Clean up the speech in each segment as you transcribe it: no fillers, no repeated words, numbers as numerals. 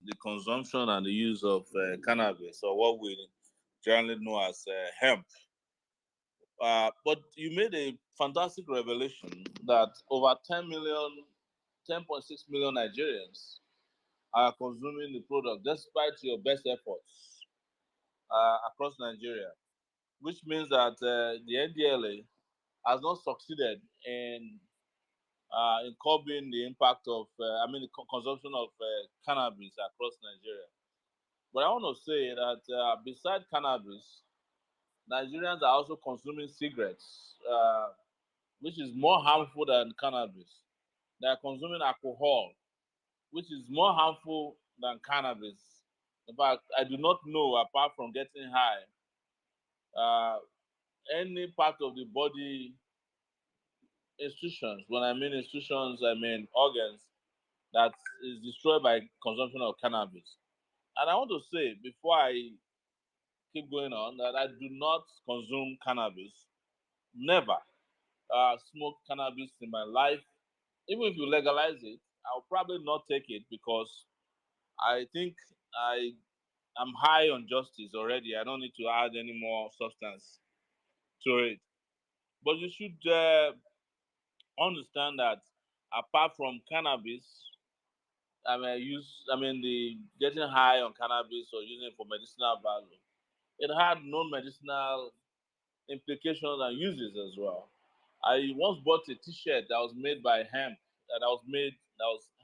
the consumption and the use of cannabis, or what we generally know as hemp. But you made a fantastic revelation that over 10.6 million Nigerians are consuming the product despite your best efforts across Nigeria, which means that the NDLA has not succeeded in curbing the impact of, the consumption of cannabis across Nigeria. But I want to say that besides cannabis, Nigerians are also consuming cigarettes, which is more harmful than cannabis. They are consuming alcohol, which is more harmful than cannabis. In fact, I do not know, apart from getting high, any part of the body institutions. When I mean institutions, I mean organs that is destroyed by consumption of cannabis. And I want to say, before I keep going on, that I do not consume cannabis. Never smoked cannabis in my life. Even if you legalize it, I'll probably not take it because I think I am high on justice already. I don't need to add any more substance to it. But you should understand that apart from cannabis, the getting high on cannabis or using it for medicinal value, it had non-medicinal implications and uses as well. I once bought a T-shirt that was made by hemp, that was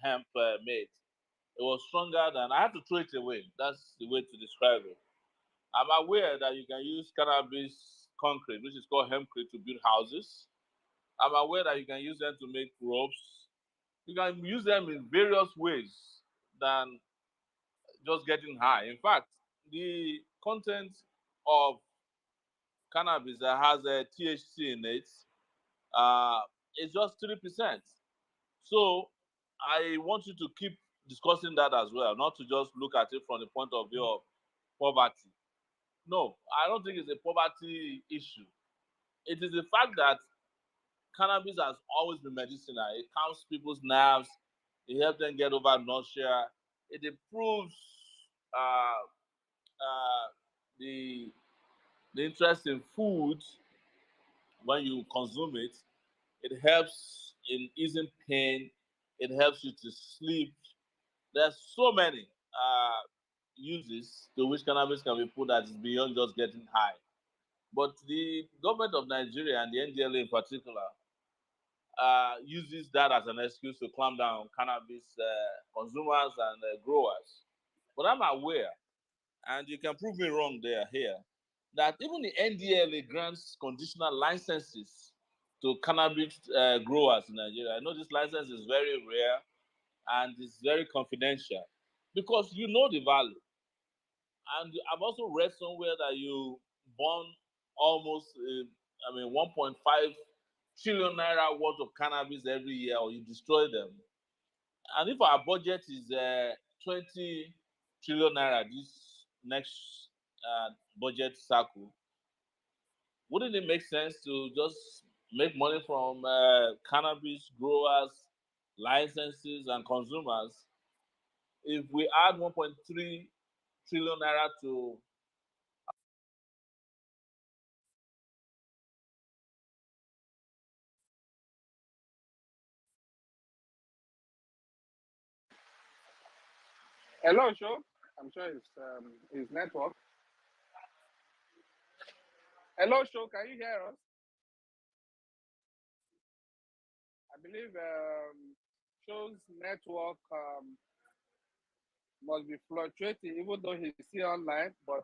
hemp made. It was stronger than I had to throw it away. That's the way to describe it. I'm aware that you can use cannabis concrete, which is called hempcrete, to build houses. I'm aware that you can use them to make ropes. You can use them in various ways than just getting high. In fact, the content of cannabis that has a THC in it uh, is just 3%. So I want you to keep discussing that as well, not to just look at it from the point of view of poverty. No, I don't think it's a poverty issue. It is the fact that cannabis has always been medicinal. It calms people's nerves. It helps them get over nausea. It improves uh, uh, the interest in food when you consume it. It helps in easing pain. It helps you to sleep. There's so many uses to which cannabis can be put that is beyond just getting high. But the government of Nigeria and the NDLA in particular uses that as an excuse to clamp down on cannabis consumers and growers. But I'm aware, and you can prove me wrong here, that even the NDLA grants conditional licenses to cannabis growers in Nigeria. I know this license is very rare and it's very confidential because you know the value. And I've also read somewhere that you burn almost, 1.5 trillion naira worth of cannabis every year, or you destroy them. And if our budget is 20 trillion naira this next budget cycle, wouldn't it make sense to just make money from cannabis growers, licenses, and consumers if we add 1.3 trillion naira to. Hello, Show. I'm sure it's his network. Hello, Show. Can you hear us? I believe Show's network must be fluctuating, even though he's still online, but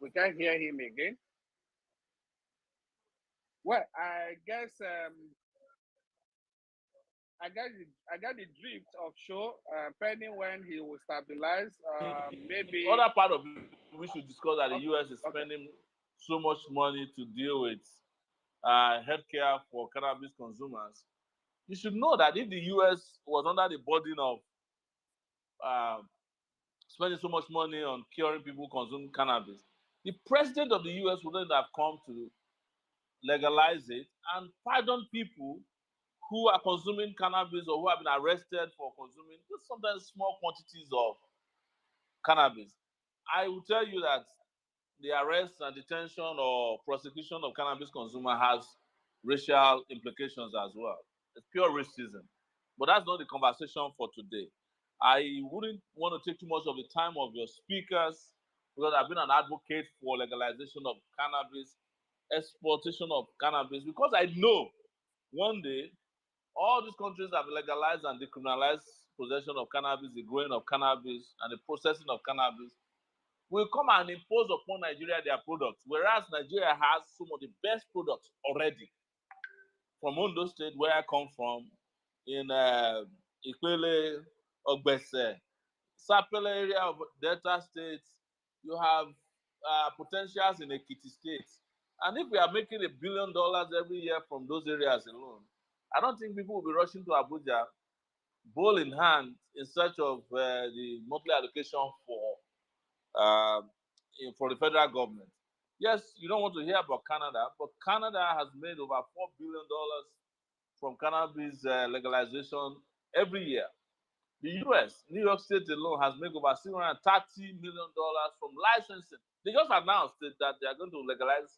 we can't hear him again. Well, I got the drift of Show, pending when he will stabilize. Maybe Other part of it, we should discuss that the okay, US is spending so much money to deal with healthcare for cannabis consumers. You should know that if the US was under the burden of uh, spending so much money on curing people who consume cannabis, the president of the US wouldn't have come to legalize it and pardon people who are consuming cannabis or who have been arrested for consuming just sometimes small quantities of cannabis. I will tell you that the arrest and detention or prosecution of cannabis consumer has racial implications as well. It's pure racism. But that's not the conversation for today. I wouldn't want to take too much of the time of your speakers because I've been an advocate for legalization of cannabis, exploitation of cannabis, because I know one day all these countries have legalized and decriminalized possession of cannabis, the growing of cannabis, and the processing of cannabis will come and impose upon Nigeria their products, whereas Nigeria has some of the best products already. From Ondo State, where I come from, in Ipele, Ogbese, Sapele area of Delta State, you have potentials in Ekiti State. And if we are making $1 billion every year from those areas alone, I don't think people will be rushing to Abuja, bowl in hand, in search of the monthly allocation uh, for the federal government. Yes, you don't want to hear about Canada, but Canada has made over $4 billion from cannabis legalization every year. The US, New York State alone, has made over $630 million from licensing. They just announced that they are going to legalize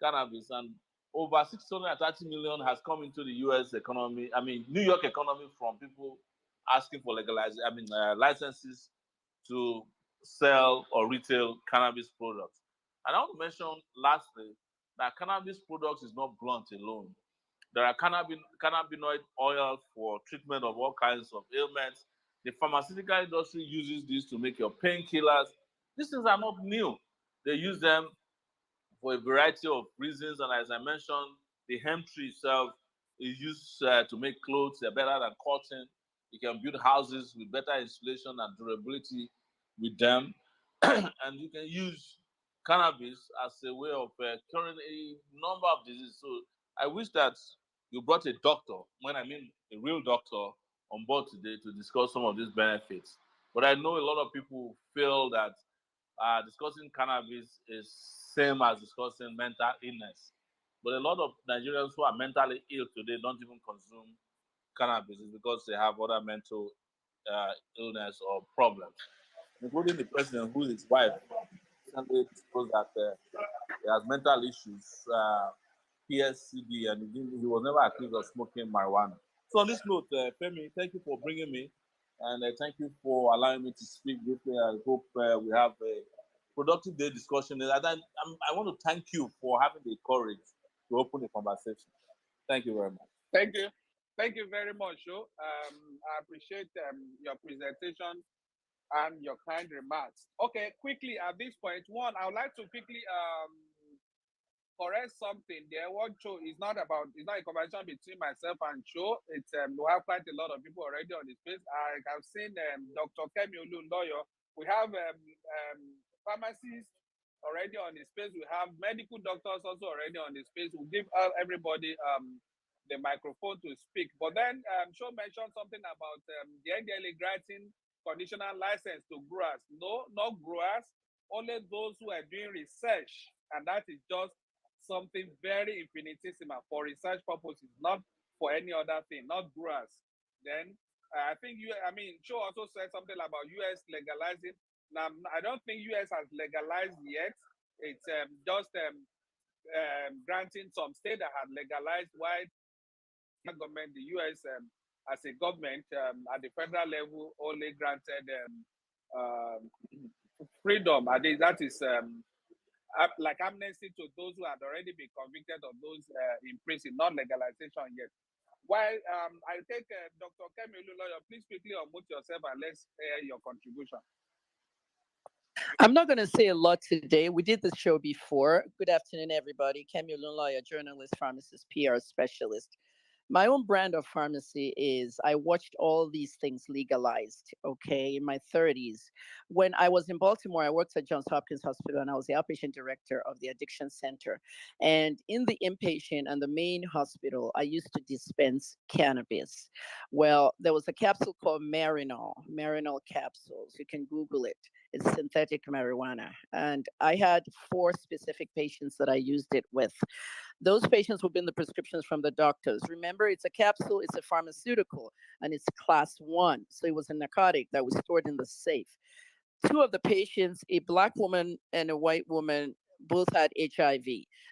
cannabis, and over 630 million has come into the US economy. I mean, New York economy from people asking for licenses to sell or retail cannabis products. And I want to mention lastly that cannabis products is not blunt alone. There are cannabinoid oil for treatment of all kinds of ailments. The pharmaceutical industry uses this to make your painkillers. These things are not new. They use them for a variety of reasons. And as I mentioned, the hemp tree itself is used to make clothes. They're better than cotton. You can build houses with better insulation and durability with them. And you can use cannabis as a way of curing a number of diseases. So I wish that you brought a doctor, when I mean a real doctor, on board today to discuss some of these benefits. But I know a lot of people feel that discussing cannabis is same as discussing mental illness. But a lot of Nigerians who are mentally ill today don't even consume cannabis. It's because they have other mental illness or problems, including the president, who his wife recently disclosed that he has mental issues, PSCD, and he was never accused of smoking marijuana. So on this note, Femi, thank you for bringing me, and thank you for allowing me to speak briefly. I hope we have a productive day discussion. And I want to thank you for having the courage to open the conversation. Thank you very much. Thank you. Thank you very much, Joe. I appreciate your presentation and your kind remarks. Okay, quickly at this point, one, I would like to quickly correct something there. What Cho is not about, it's not a conversation between myself and Cho. It's we have quite a lot of people already on the space. I have seen Dr. Kemi Olunloyo. We have pharmacists already on the space. We have medical doctors also already on the space. We'll give everybody the microphone to speak. But then Cho mentioned something about the NDLA granting conditional license to growers. No, not growers, only those who are doing research. And that is just something very infinitesimal for research purposes, not for any other thing, not growers. Then I think Cho also said something about US legalizing. Now, I don't think US has legalized yet. It's just granting some state that had legalized, while the government, the US as a government at the federal level only granted freedom. I think that is like amnesty to those who had already been convicted of those in prison, not legalization yet. While I take Dr. Kemi Olunloyo, please quickly unmute yourself and let's hear your contribution. I'm not going to say a lot today. We did this show before. Good afternoon, everybody. Kemi Olunloyo, journalist, pharmacist, PR specialist. My own brand of pharmacy is I watched all these things legalized, okay, in my 30s. When I was in Baltimore, I worked at Johns Hopkins Hospital and I was the outpatient director of the addiction center. And in the inpatient and the main hospital, I used to dispense cannabis. Well, there was a capsule called Marinol capsules. You can Google it. It's synthetic marijuana. And I had 4 specific patients that I used it with. Those patients would be in the prescriptions from the doctors. Remember, it's a capsule, it's a pharmaceutical, and it's class 1. So it was a narcotic that was stored in the safe. two of the patients, a black woman and a white woman, both had HIV.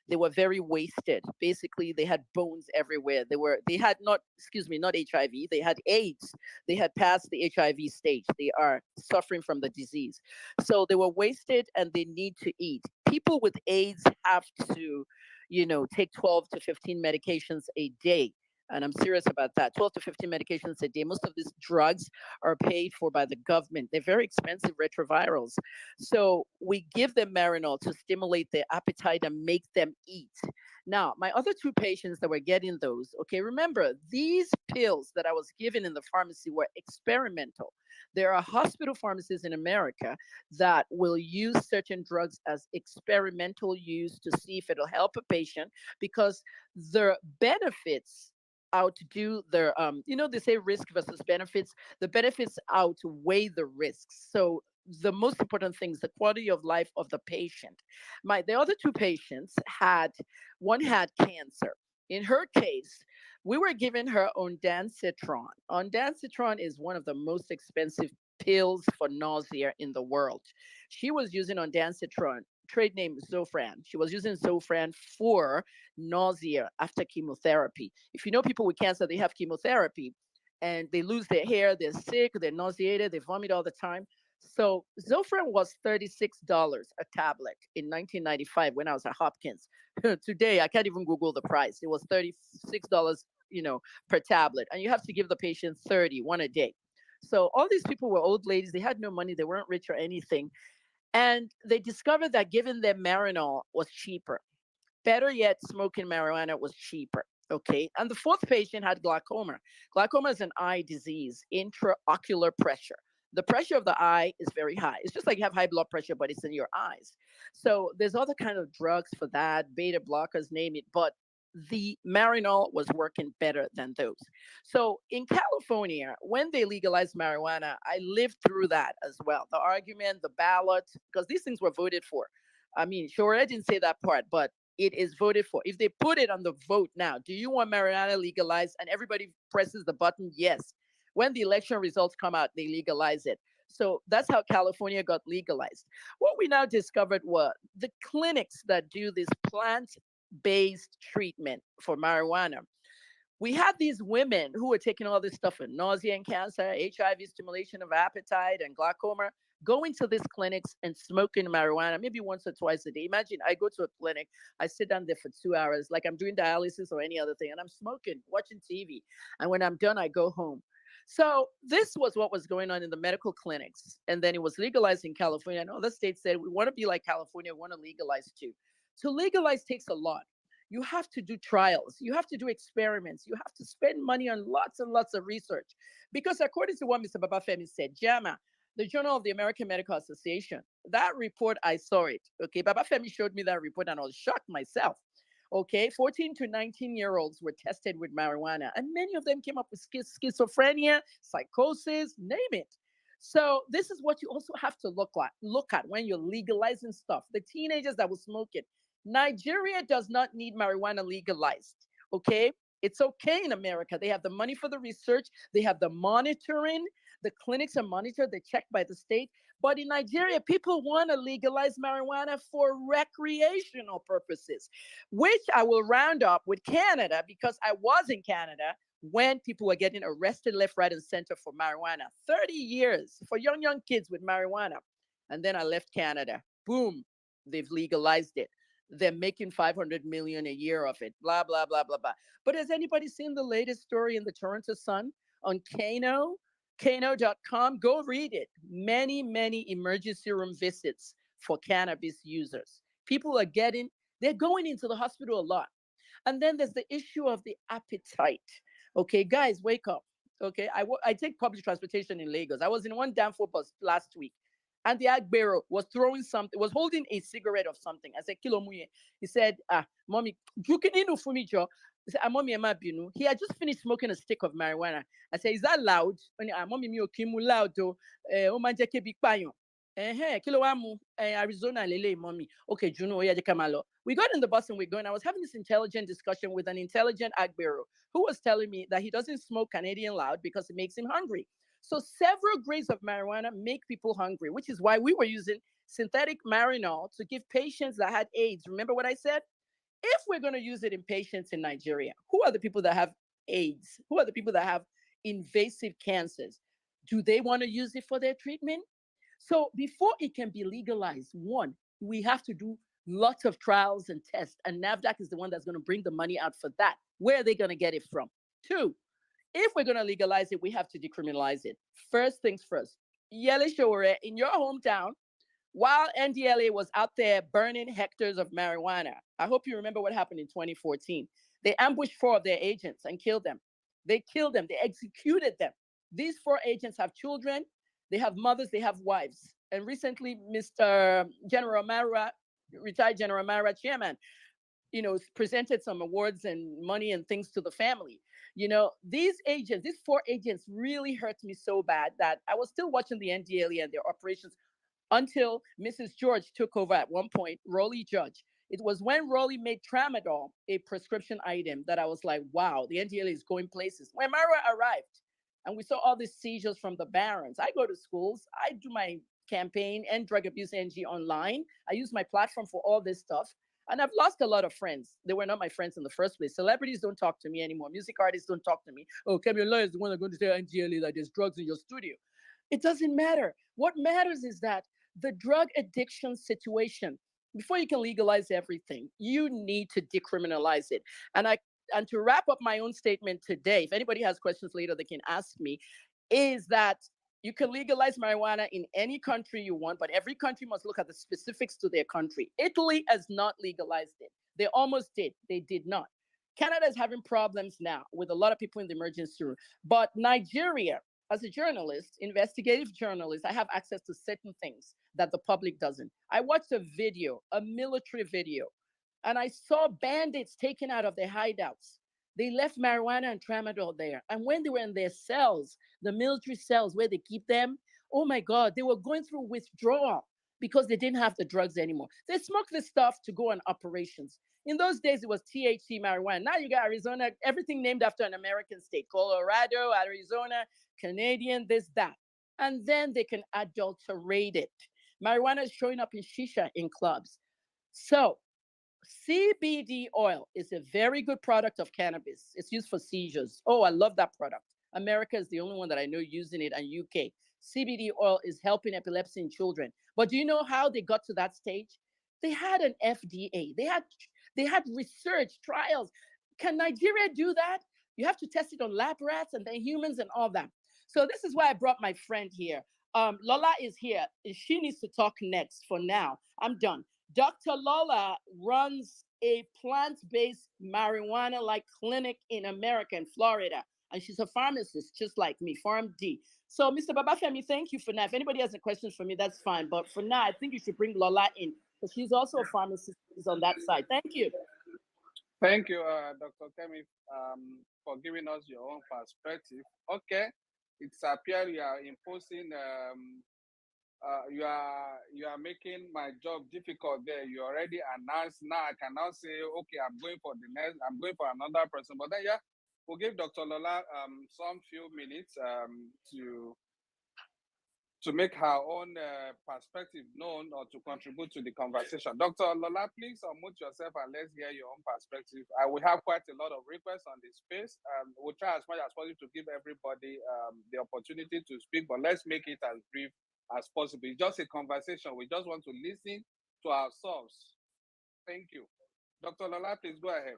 They were very wasted. Basically, they had bones everywhere. They had not, excuse me, not HIV. They had AIDS. They had passed the HIV stage. They are suffering from the disease. So they were wasted and they need to eat. People with AIDS have to, take 12 to 15 medications a day. And I'm serious about that. 12 to 15 medications a day. Most of these drugs are paid for by the government. They're very expensive retrovirals. So we give them Marinol to stimulate their appetite and make them eat. Now, my other two patients that were getting those, okay, remember, these pills that I was given in the pharmacy were experimental. There are hospital pharmacies in America that will use certain drugs as experimental use to see if it'll help a patient because the benefits outdo their they say risk versus benefits. The benefits outweigh the risks. So the most important thing is the quality of life of the patient. The other two patients had, one had cancer. In her case, we were giving her ondansetron. Ondansetron is one of the most expensive pills for nausea in the world. She was using ondansetron, trade name Zofran. She was using Zofran for nausea after chemotherapy. If you know people with cancer, they have chemotherapy and they lose their hair, they're sick, they're nauseated, they vomit all the time. So Zofran was $36 a tablet in 1995 when I was at Hopkins. Today, I can't even Google the price. It was $36, per tablet. And you have to give the patient 30, one a day. So all these people were old ladies. They had no money. They weren't rich or anything. And they discovered that giving them Marinol was cheaper. Better yet, smoking marijuana was cheaper. Okay. And the fourth patient had glaucoma. Glaucoma is an eye disease, intraocular pressure. The pressure of the eye is very high. It's just like you have high blood pressure, but it's in your eyes. So there's other kind of drugs for that, beta blockers, name it. But the Marinol was working better than those. So in California, when they legalized marijuana, I lived through that as well. The argument, the ballot, because these things were voted for. I mean, sure, I didn't say that part, but it is voted for. If they put it on the vote now, do you want marijuana legalized? And everybody presses the button, yes. When the election results come out, they legalize it. So that's how California got legalized. What we now discovered were the clinics that do this plant based treatment for marijuana. We had these women who were taking all this stuff for nausea and cancer, HIV, stimulation of appetite, and glaucoma, going to these clinics and smoking marijuana maybe once or twice a day. Imagine I go to a clinic, I sit down there for 2 hours, like I'm doing dialysis or any other thing, and I'm smoking, watching TV. And when I'm done, I go home. So this was what was going on in the medical clinics. And then it was legalized in California. And other states said, we want to be like California, we want to legalize too. To legalize takes a lot. You have to do trials. You have to do experiments. You have to spend money on lots and lots of research. Because according to what Mr. Babafemi said, JAMA, the Journal of the American Medical Association, that report, I saw it. Okay, Babafemi showed me that report and I was shocked myself. Okay, 14 to 19-year-olds were tested with marijuana, and many of them came up with schizophrenia, psychosis, name it. So this is what you also have to look at when you're legalizing stuff. The teenagers that will smoke it. Nigeria does not need marijuana legalized. Okay, it's okay in America. They have the money for the research. They have the monitoring. The clinics are monitored. They're checked by the state. But in Nigeria, people want to legalize marijuana for recreational purposes, which I will round up with Canada because I was in Canada when people were getting arrested left, right, and center for marijuana. 30 years for young kids with marijuana. And then I left Canada. Boom, they've legalized it. They're making 500 million a year of it, blah, blah, blah, blah, blah. But has anybody seen the latest story in the Toronto Sun on Kano? Kano.com? Go read it. Many, many emergency room visits for cannabis users. People are they're going into the hospital a lot. And then there's the issue of the appetite. Okay, guys, wake up. Okay, I take public transportation in Lagos. I was in one Danfo bus last week, and the Agbero was throwing something, was holding a cigarette of something. I said, Kilo Muye. He said, mommy, you can eat for me, Joe. He said, mommy, Binu. He had just finished smoking a stick of marijuana. I said, is that loud? Mommy, me okimu loud, though. Oh, man, jake big payon. Kilo wamu, Arizona, lele, mommy. Okay, Juno, oya kamalo. We got in the bus and we're going. I was having this intelligent discussion with an intelligent Agbero who was telling me that he doesn't smoke Canadian loud because it makes him hungry. So several grades of marijuana make people hungry, which is why we were using synthetic marinol to give patients that had AIDS. Remember what I said? If we're going to use it in patients in Nigeria, who are the people that have AIDS? Who are the people that have invasive cancers? Do they want to use it for their treatment? So before it can be legalized, one, we have to do lots of trials and tests, and NAVDAC is the one that's going to bring the money out for that. Where are they going to get it from? Two, if we're going to legalize it, we have to decriminalize it. First things first. Yele Shore, in your hometown, while NDLA was out there burning hectares of marijuana, I hope you remember what happened in 2014. They ambushed four of their agents and killed them. They killed them, they executed them. These four agents have children, they have mothers, they have wives. And recently, Mr. General Mara, retired General Mara chairman, presented some awards and money and things to the family. These agents, these four agents really hurt me so bad that I was still watching the NDLA and their operations until Mrs. George took over at one point, Rowley Judge. It was when Rowley made tramadol a prescription item that I was like, wow, the NDLA is going places. When Mara arrived and we saw all these seizures from the barons, I go to schools, I do my campaign and drug abuse NG online. I use my platform for all this stuff. And I've lost a lot of friends. They were not my friends in the first place. Celebrities don't talk to me anymore. Music artists don't talk to me. Oh, Kevin Lawyer is the one that's going to say NDLA that there's drugs in your studio. It doesn't matter. What matters is that the drug addiction situation, before you can legalize everything, you need to decriminalize it. And to wrap up my own statement today, if anybody has questions later, they can ask me, is that you can legalize marijuana in any country you want, but every country must look at the specifics to their country. Italy has not legalized it. They almost did. They did not. Canada is having problems now with a lot of people in the emergency room. But Nigeria, as a journalist, investigative journalist, I have access to certain things that the public doesn't. I watched a video, a military video, and I saw bandits taken out of their hideouts. They left marijuana and tramadol there. And when they were in their cells, the military cells where they keep them, oh my God, they were going through withdrawal because they didn't have the drugs anymore. They smoked this stuff to go on operations. In those days, it was THC marijuana. Now you got Arizona, everything named after an American state: Colorado, Arizona, Canadian, this, that. And then they can adulterate it. Marijuana is showing up in shisha in clubs. So CBD oil is a very good product of cannabis. It's used for seizures. Oh, I love that product. America is the only one that I know using it, and UK. CBD oil is helping epilepsy in children. But do you know how they got to that stage? They had an FDA. They had research trials. Can Nigeria do that? You have to test it on lab rats and then humans and all that. So this is why I brought my friend here. Lola is here. She needs to talk next. For now, I'm done. Dr. Lola runs a plant-based marijuana-like clinic in America, in Florida, and she's a pharmacist, just like me, Farm D. So, Mr. Babafemi, thank you for now. If anybody has any questions for me, that's fine. But for now, I think you should bring Lola in because she's also a pharmacist who's on that side. Thank you. Thank you, Dr. Kemi, for giving us your own perspective. Okay, it's appear you are imposing you are making my job difficult there. You already announced. Now I can now say, okay, I'm going for the next. I'm going for another person. But then, yeah, we'll give Dr. Lola some few minutes to make her own perspective known or to contribute to the conversation. Dr. Lola, please unmute yourself and let's hear your own perspective. We have quite a lot of requests on this space. We'll try as much as possible to give everybody the opportunity to speak, but let's make it as brief as possible. It's just a conversation. We just want to listen to ourselves. Thank you. Dr. Lola, please go ahead.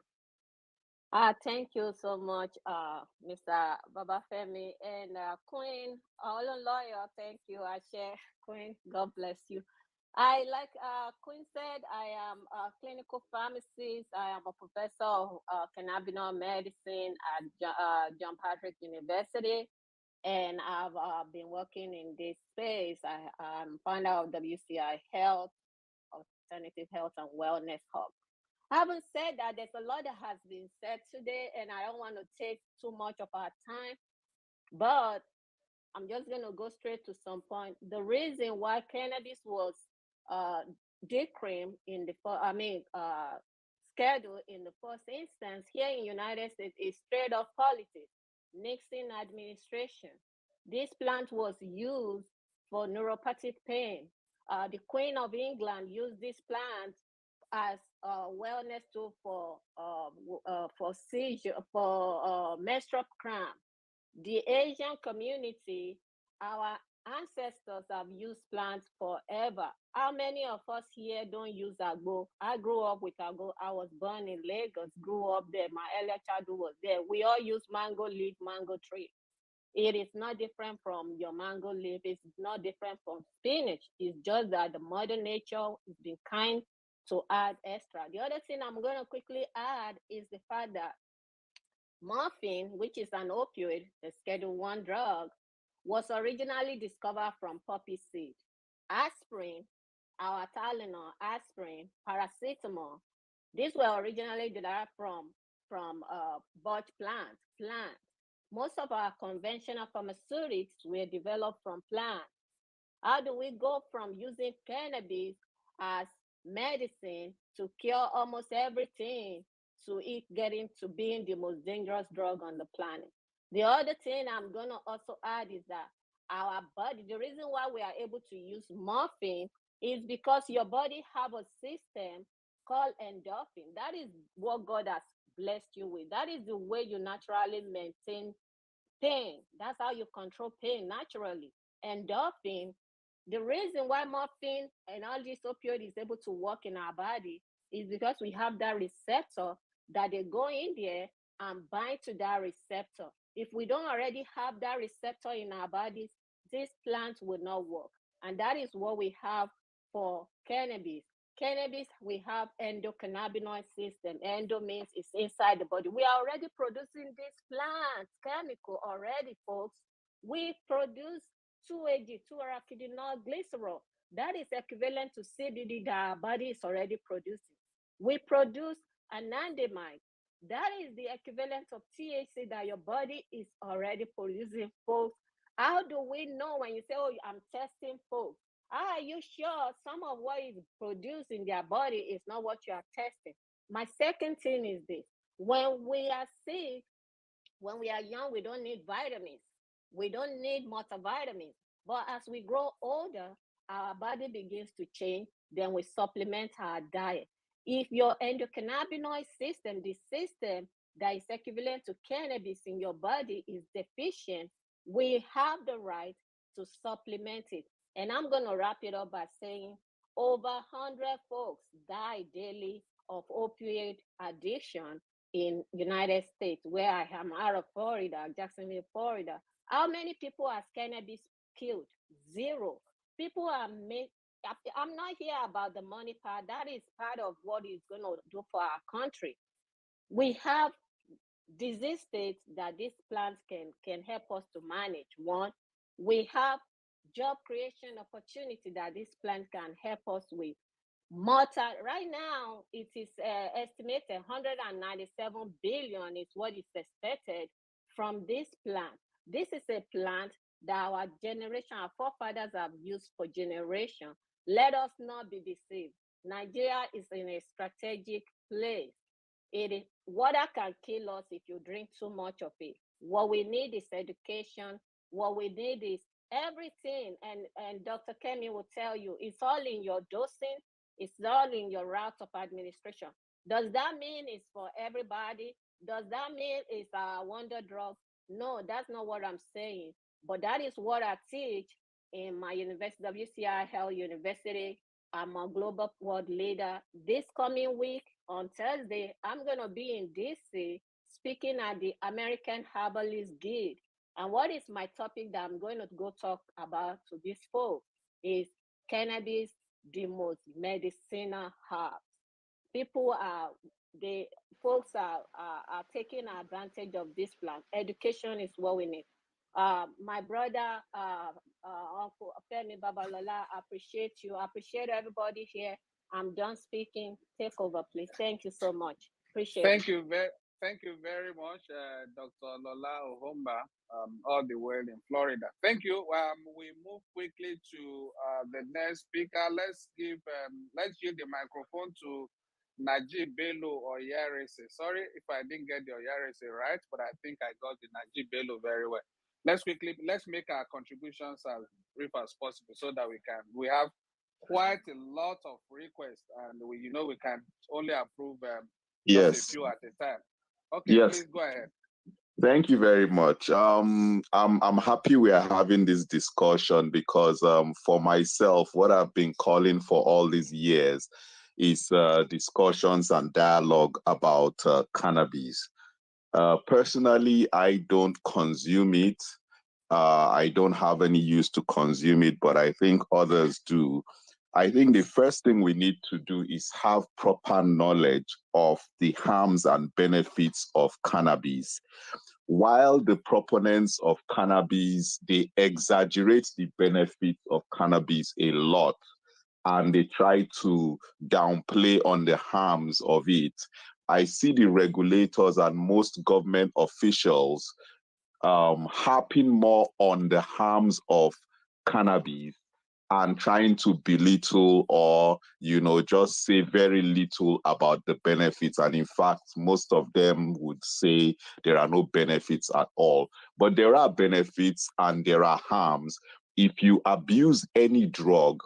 Thank you so much, Mr. Babafemi and Queen Lawyer. Thank you, Ashe. Queen, God bless you. I like Queen said, I am a clinical pharmacist. I am a professor of cannabinoid medicine at John Patrick University, and I've been working in this space. I'm founder of WCI Health, Alternative Health and Wellness Hub. Having said that, there's a lot that has been said today, and I don't want to take too much of our time, but I'm just going to go straight to some point. The reason why cannabis was decreamed in the schedule in the first instance here in the United States is straight up politics, Nixon administration. This plant was used for neuropathic pain. The Queen of England used this plant as a wellness tool for seizure, for menstrual cramp. The Asian community, our ancestors have used plants forever. How many of us here don't use agbo? I grew up with agbo. I was born in Lagos, grew up there. My earlier childhood was there. We all use mango leaf, mango tree. It is not different from your mango leaf. It's not different from spinach. It's just that the mother nature has been kind to add extra. The other thing I'm going to quickly add is the fact that morphine, which is an opioid, a Schedule 1 drug, was originally discovered from poppy seed. Aspirin, our Tylenol, aspirin, paracetamol, these were originally derived from bud plants. Most of our conventional pharmaceutics were developed from plants. How do we go from using cannabis as medicine to cure almost everything to it getting to being the most dangerous drug on the planet? The other thing I'm going to also add is that our body, the reason why we are able to use morphine is because your body have a system called endorphin. That is what God has blessed you with. That is the way you naturally maintain pain. That's how you control pain naturally. Endorphin, the reason why morphine and all this opioid is able to work in our body is because we have that receptor that they go in there and bind to that receptor. If we don't already have that receptor in our bodies, this plant will not work. And that is what we have for cannabis. Cannabis, we have endocannabinoid system. Endo means it's inside the body. We are already producing this plant chemical already, folks. We produce 2-AG, 2-arachidinol glycerol. That is equivalent to CBD that our body is already producing. We produce anandamide. That is the equivalent of THC that your body is already producing, folks. How do we know when you say, oh, I'm testing folks? Are you sure some of what is produced in their body is not what you are testing? My second thing is this. When we are sick, when we are young, we don't need vitamins. We don't need multivitamins. But as we grow older, our body begins to change. Then we supplement our diet. If your endocannabinoid system, the system that is equivalent to cannabis in your body, is deficient, we have the right to supplement it. And I'm going to wrap it up by saying over 100 folks die daily of opioid addiction in United States, where I am out of Florida, Jacksonville, Florida. How many people has cannabis killed? Zero. People are made. I'm not here about the money part. That is part of what it's going to do for our country. We have disease states that these plants can help us to manage. One, we have job creation opportunity that this plant can help us with. Right now, it is estimated 197 billion is what is expected from this plant. This is a plant that our generation, our forefathers have used for generations. Let us not be deceived. Nigeria is in a strategic place. Water can kill us if you drink too much of it. What we need is education. What we need is everything. And Dr. Kemi will tell you, it's all in your dosing. It's all in your route of administration. Does that mean it's for everybody? Does that mean it's a wonder drug? No, that's not what I'm saying. But that is what I teach in my university, WCI Health University. I'm a global world leader. This coming week on Thursday, I'm going to be in DC speaking at the American Herbalist Guild. And what is my topic that I'm going to go talk about to these folks is cannabis, the most medicinal herbs. The folks are taking advantage of this plant. Education is what we need. My brother, Uncle Femi Babalola, appreciate you. Appreciate everybody here. I'm done speaking. Take over, please. Thank you so much. Appreciate it. Thank you very much, Dr. Lola Ohomba, all the way in Florida. Thank you. We move quickly to the next speaker. Let's yield the microphone to Najib Bello or Yarese. Sorry if I didn't get your Yarese right, but I think I got the Najib Bello very well. let's make our contributions as brief as possible so that we have quite a lot of requests, and we can only approve just a few at a time. Okay, please go ahead. Thank you very much. I'm happy we are having this discussion because for myself, what I've been calling for all these years is discussions and dialogue about cannabis. Personally, I don't consume it. I don't have any use to consume it, but I think others do. I think the first thing we need to do is have proper knowledge of the harms and benefits of cannabis. While the proponents of cannabis, they exaggerate the benefits of cannabis a lot, and they try to downplay on the harms of it, I see the regulators and most government officials harping more on the harms of cannabis and trying to belittle or, just say very little about the benefits. And in fact, most of them would say there are no benefits at all. But there are benefits and there are harms. If you abuse any drug,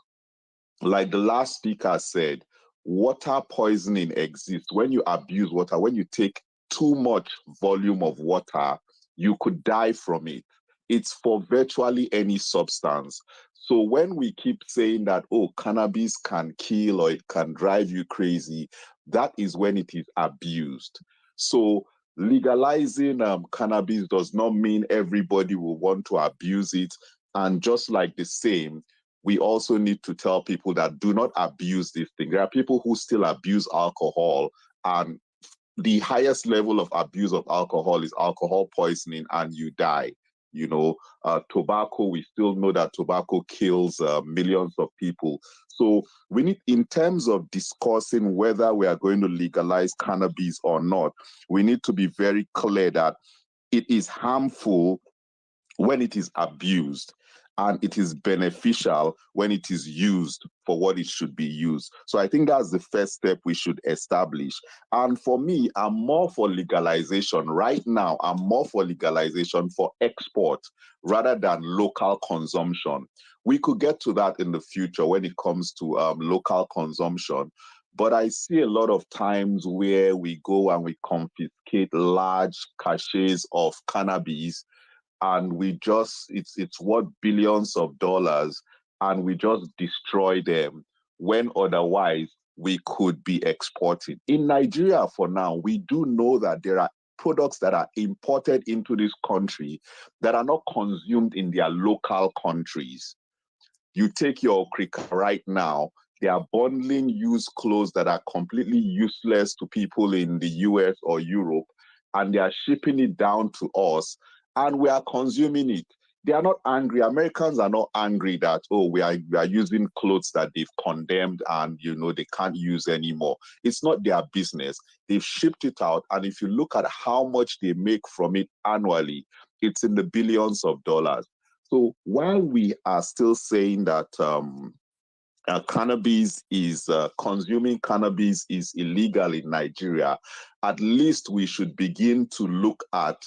like the last speaker said, water poisoning exists. When you abuse water, when you take too much volume of water, you could die from it. It's for virtually any substance. So when we keep saying that, oh, cannabis can kill or it can drive you crazy, that is when it is abused. So legalizing cannabis does not mean everybody will want to abuse it. And just like the same, we also need to tell people that do not abuse this thing. There are people who still abuse alcohol, and the highest level of abuse of alcohol is alcohol poisoning, and you die. Tobacco, we still know that tobacco kills millions of people. So we need, in terms of discussing whether we are going to legalize cannabis or not, we need to be very clear that it is harmful when it is abused, and it is beneficial when it is used for what it should be used. So I think that's the first step we should establish. And for me, I'm more for legalization. Right now, I'm more for legalization for export rather than local consumption. We could get to that in the future when it comes to local consumption. But I see a lot of times where we go and we confiscate large caches of cannabis, and it's worth billions of dollars, and we just destroy them when otherwise we could be exporting. In Nigeria for now, we do know that there are products that are imported into this country that are not consumed in their local countries. You take your Okrika right now, they are bundling used clothes that are completely useless to people in the US or Europe, and they are shipping it down to us, and we are consuming it. They are not angry. Americans are not angry that, oh, we are using clothes that they've condemned and, they can't use anymore. It's not their business. They've shipped it out. And if you look at how much they make from it annually, it's in the billions of dollars. So while we are still saying that consuming cannabis is illegal in Nigeria, at least we should begin to look at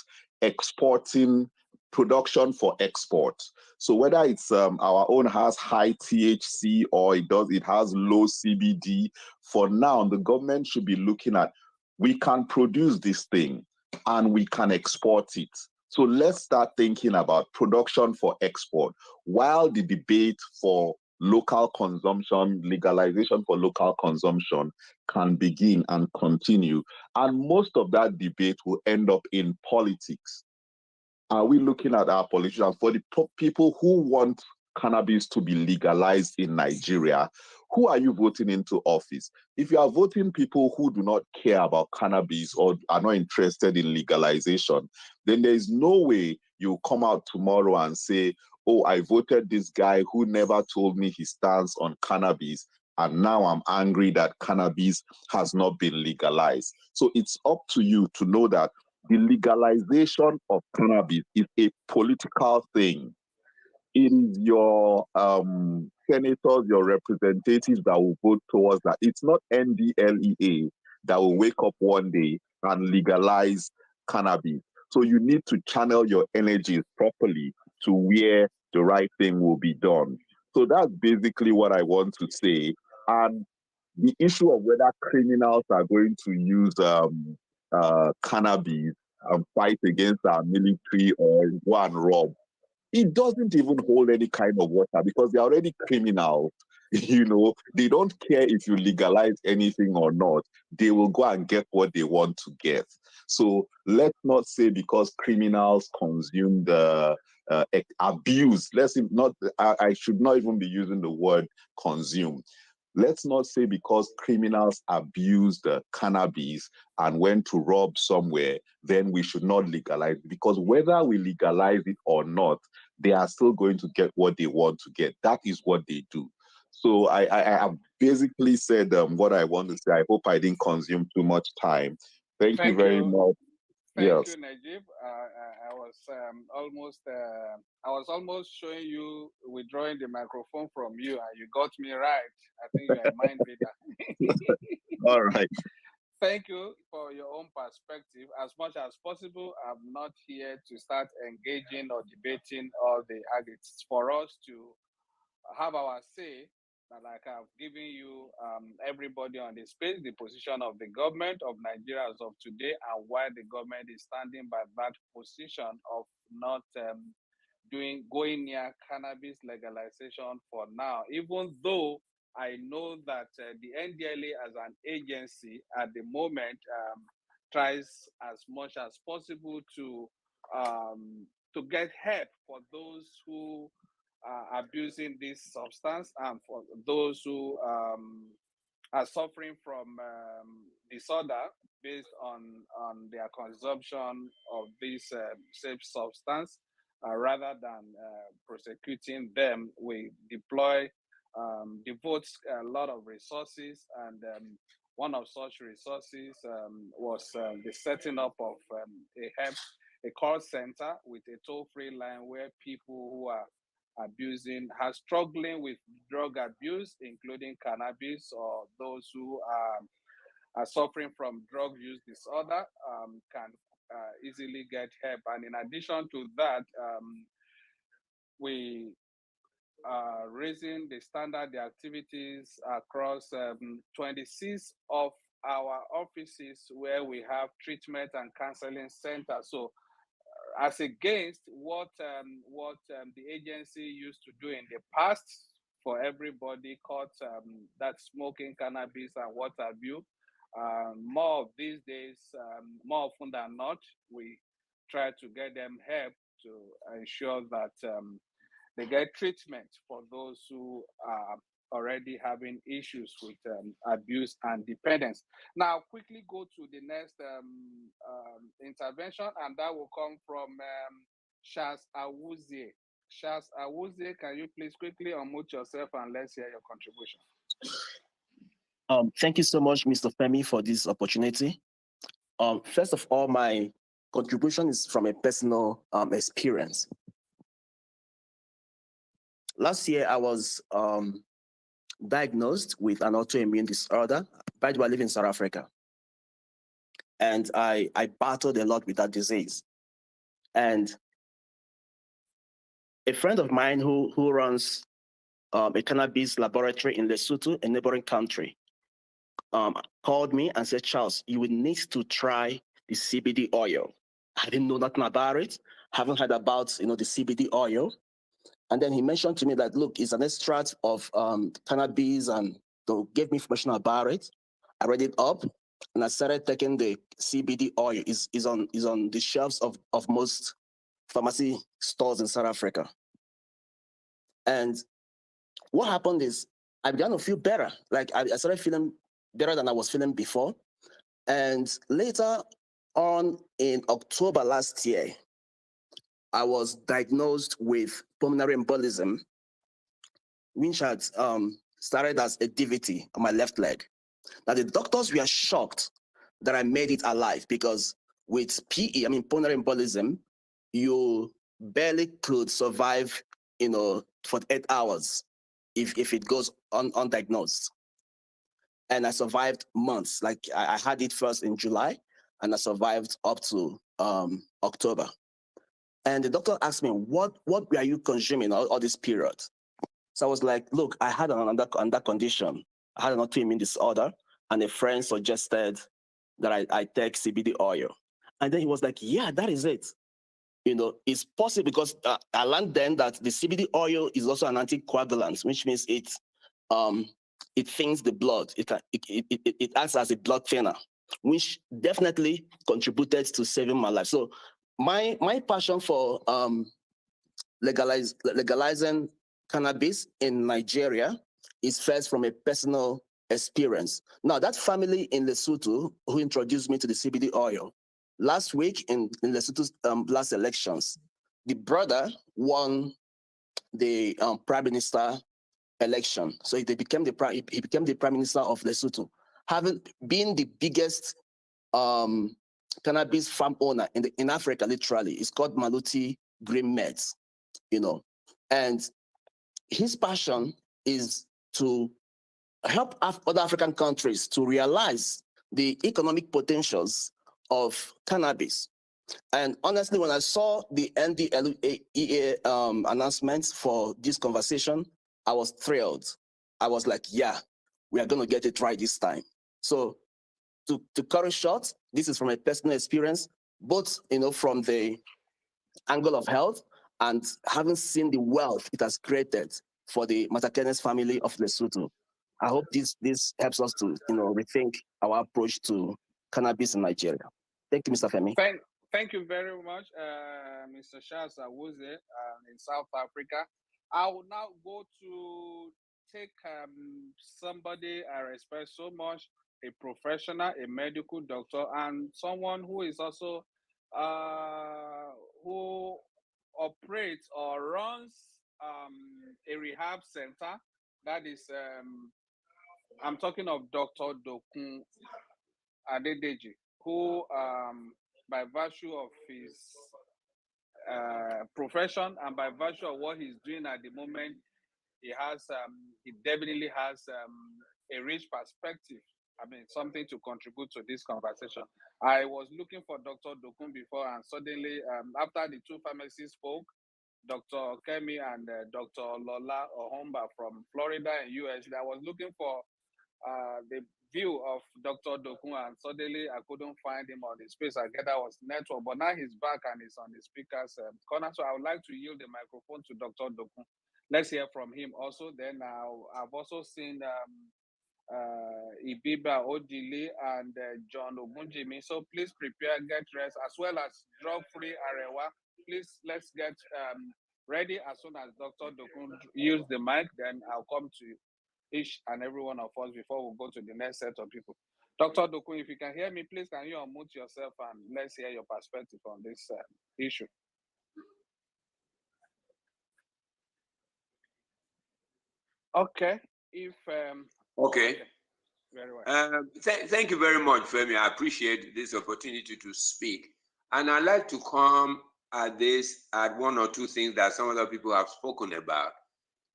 exporting production for export. So whether it's our own has high THC or it has low CBD, for now the government should be looking at, we can produce this thing and we can export it. So let's start thinking about production for export while the debate for local consumption, legalization for local consumption can begin and continue. And most of that debate will end up in politics. Are we looking at our politicians? For the people who want cannabis to be legalized in Nigeria, who are you voting into office? If you are voting people who do not care about cannabis or are not interested in legalization, then there is no way you come out tomorrow and say, oh, I voted this guy who never told me his stance on cannabis, and now I'm angry that cannabis has not been legalized. So it's up to you to know that the legalization of cannabis is a political thing. It is your senators, your representatives that will vote towards that. It's not NDLEA that will wake up one day and legalize cannabis. So you need to channel your energies properly to where the right thing will be done. So that's basically what I want to say. And the issue of whether criminals are going to use cannabis and fight against our military or go and rob, it doesn't even hold any kind of water because they're already criminals. They don't care if you legalize anything or not. They will go and get what they want to get. So let's not say because criminals consume the abuse. I should not even be using the word consume. Let's not say because criminals abused cannabis and went to rob somewhere, then we should not legalize it. Because whether we legalize it or not, they are still going to get what they want to get. That is what they do. So I have basically said what I want to say. I hope I didn't consume too much time. Thank you very much. Thank Yes. you, Najib. I was almost showing you withdrawing the microphone from you, and you got me right. I think you're a mind reader. All right. Thank you for your own perspective. As much as possible, I'm not here to start engaging or debating all the arguments. For us to have our say, like I've given you, everybody on the space, the position of the government of Nigeria as of today, and why the government is standing by that position of not going near cannabis legalization for now, even though I know that the NDLA as an agency at the moment tries as much as possible to get help for those who are abusing this substance and for those who are suffering from disorder based on their consumption of this safe substance. Rather than prosecuting them, we devote a lot of resources, and one of such resources was the setting up of a call center with a toll-free line where people who are struggling with drug abuse, including cannabis, or those who are suffering from drug use disorder, can easily get help. And in addition to that, we are raising the standard, the activities across 26 of our offices where we have treatment and counseling centers. So as against what the agency used to do in the past for everybody caught that smoking cannabis and what have you. More of these days, more often than not, we try to get them help to ensure that they get treatment for those who are already having issues with abuse and dependence. Now, quickly go to the next intervention, and that will come from Shaz Awuzie. Shaz Awuzie, can you please quickly unmute yourself and let's hear your contribution? Thank you so much, Mr. Femi, for this opportunity. First of all, my contribution is from a personal experience. Last year, I was diagnosed with an autoimmune disorder. By the way, I live in South Africa. And I battled a lot with that disease. And a friend of mine who runs a cannabis laboratory in Lesotho, a neighboring country, called me and said, Charles, you will need to try the CBD oil. I didn't know nothing about it. Haven't heard about the CBD oil. And then he mentioned to me that, look, it's an extract of cannabis, and they gave me information about it. I read it up, and I started taking the CBD oil. Is on the shelves of most pharmacy stores in South Africa. And what happened is I began to feel better. Like I started feeling better than I was feeling before. And later on in October last year, I was diagnosed with pulmonary embolism, which had started as a DVT on my left leg. Now, the doctors were shocked that I made it alive because with PE, pulmonary embolism, you barely could survive, for 8 hours if it goes undiagnosed. And I survived months. Like I had it first in July, and I survived up to October. And the doctor asked me, what were you consuming all this period? So I was like, look, I had another condition. I had an autoimmune disorder, and a friend suggested that I take CBD oil. And then he was like, yeah, that is it. You know, it's possible because I learned then that the CBD oil is also an anticoagulant, which means it thins the blood. It acts as a blood thinner, which definitely contributed to saving my life. So my passion for legalizing cannabis in Nigeria is first from a personal experience. Now, that family in Lesotho who introduced me to the CBD oil, last week in Lesotho's last elections, the brother won the prime minister election. So he became the prime minister of Lesotho, having been the biggest cannabis farm owner in Africa. Literally, it's called Maluti Green Meds. You know, and his passion is to help other African countries to realize the economic potentials of cannabis. And honestly, when I saw the NDLEA announcements for this conversation, I was thrilled. I was like, yeah, we are going to get it right this time. So to cut it short, this is from a personal experience, both from the angle of health and having seen the wealth it has created for the Matakenes family of Lesotho. I hope this helps us to rethink our approach to cannabis in Nigeria. Thank you, Mr. Femi. Thank you very much, Mr. Charles Awuze in South Africa. I will now go to take somebody I respect so much, a professional, a medical doctor, and someone who is also who operates or runs a rehab center. That is, I'm talking of Dr. Dokun Adedeji, who, by virtue of his profession and by virtue of what he's doing at the moment, he definitely has a rich perspective. I mean, something to contribute to this conversation. I was looking for Dr. Dokun before, and suddenly, after the two pharmacists spoke, Dr. Kemi and Dr. Lola Ohomba from Florida and US, I was looking for the view of Dr. Dokun, and suddenly I couldn't find him on the space. I get that was network, but now he's back and he's on the speaker's corner. So I would like to yield the microphone to Dr. Dokun. Let's hear from him also. Then I've also seen Ibiba Odili and John Ogunjimi. So please prepare, get rest, as well as drug-free Arewa. Please, let's get ready as soon as Dr. Dokun use the mic. Then I'll come to each and every one of us before we go to the next set of people. Dr. Dokun, if you can hear me, please can you unmute yourself and let's hear your perspective on this issue. Okay. Okay. Very well. Thank you very much, Femi. I appreciate this opportunity to speak. And I'd like to come at this at one or two things that some other people have spoken about.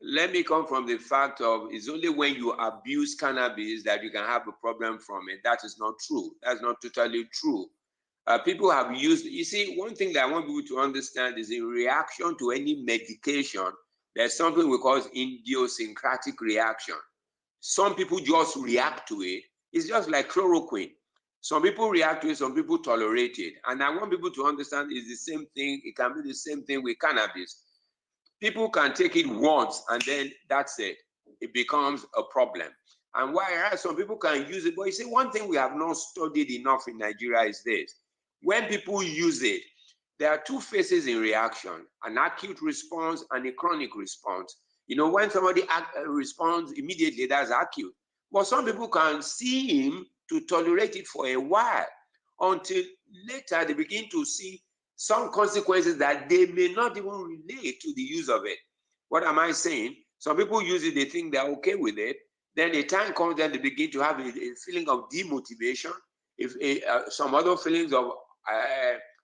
Let me come from the fact of it's only when you abuse cannabis that you can have a problem from it. That is not true. That's not totally true. People have used, you see, one thing that I want people to understand is in reaction to any medication, there's something we call idiosyncratic reaction. Some people just react to it. It's just like chloroquine. Some people react to it, some people tolerate it. And I want people to understand it's the same thing. It can be the same thing with cannabis. People can take it once and then that's it. It becomes a problem. And whereas some people can use it, but you see, one thing we have not studied enough in Nigeria is this. When people use it, there are two phases in reaction, an acute response and a chronic response. You know, when somebody responds immediately, that's acute. But some people can see him to tolerate it for a while until later they begin to see some consequences that they may not even relate to the use of it. What am I saying? Some people use it, they think they're okay with it. Then a time comes that they begin to have a feeling of demotivation, some other feelings of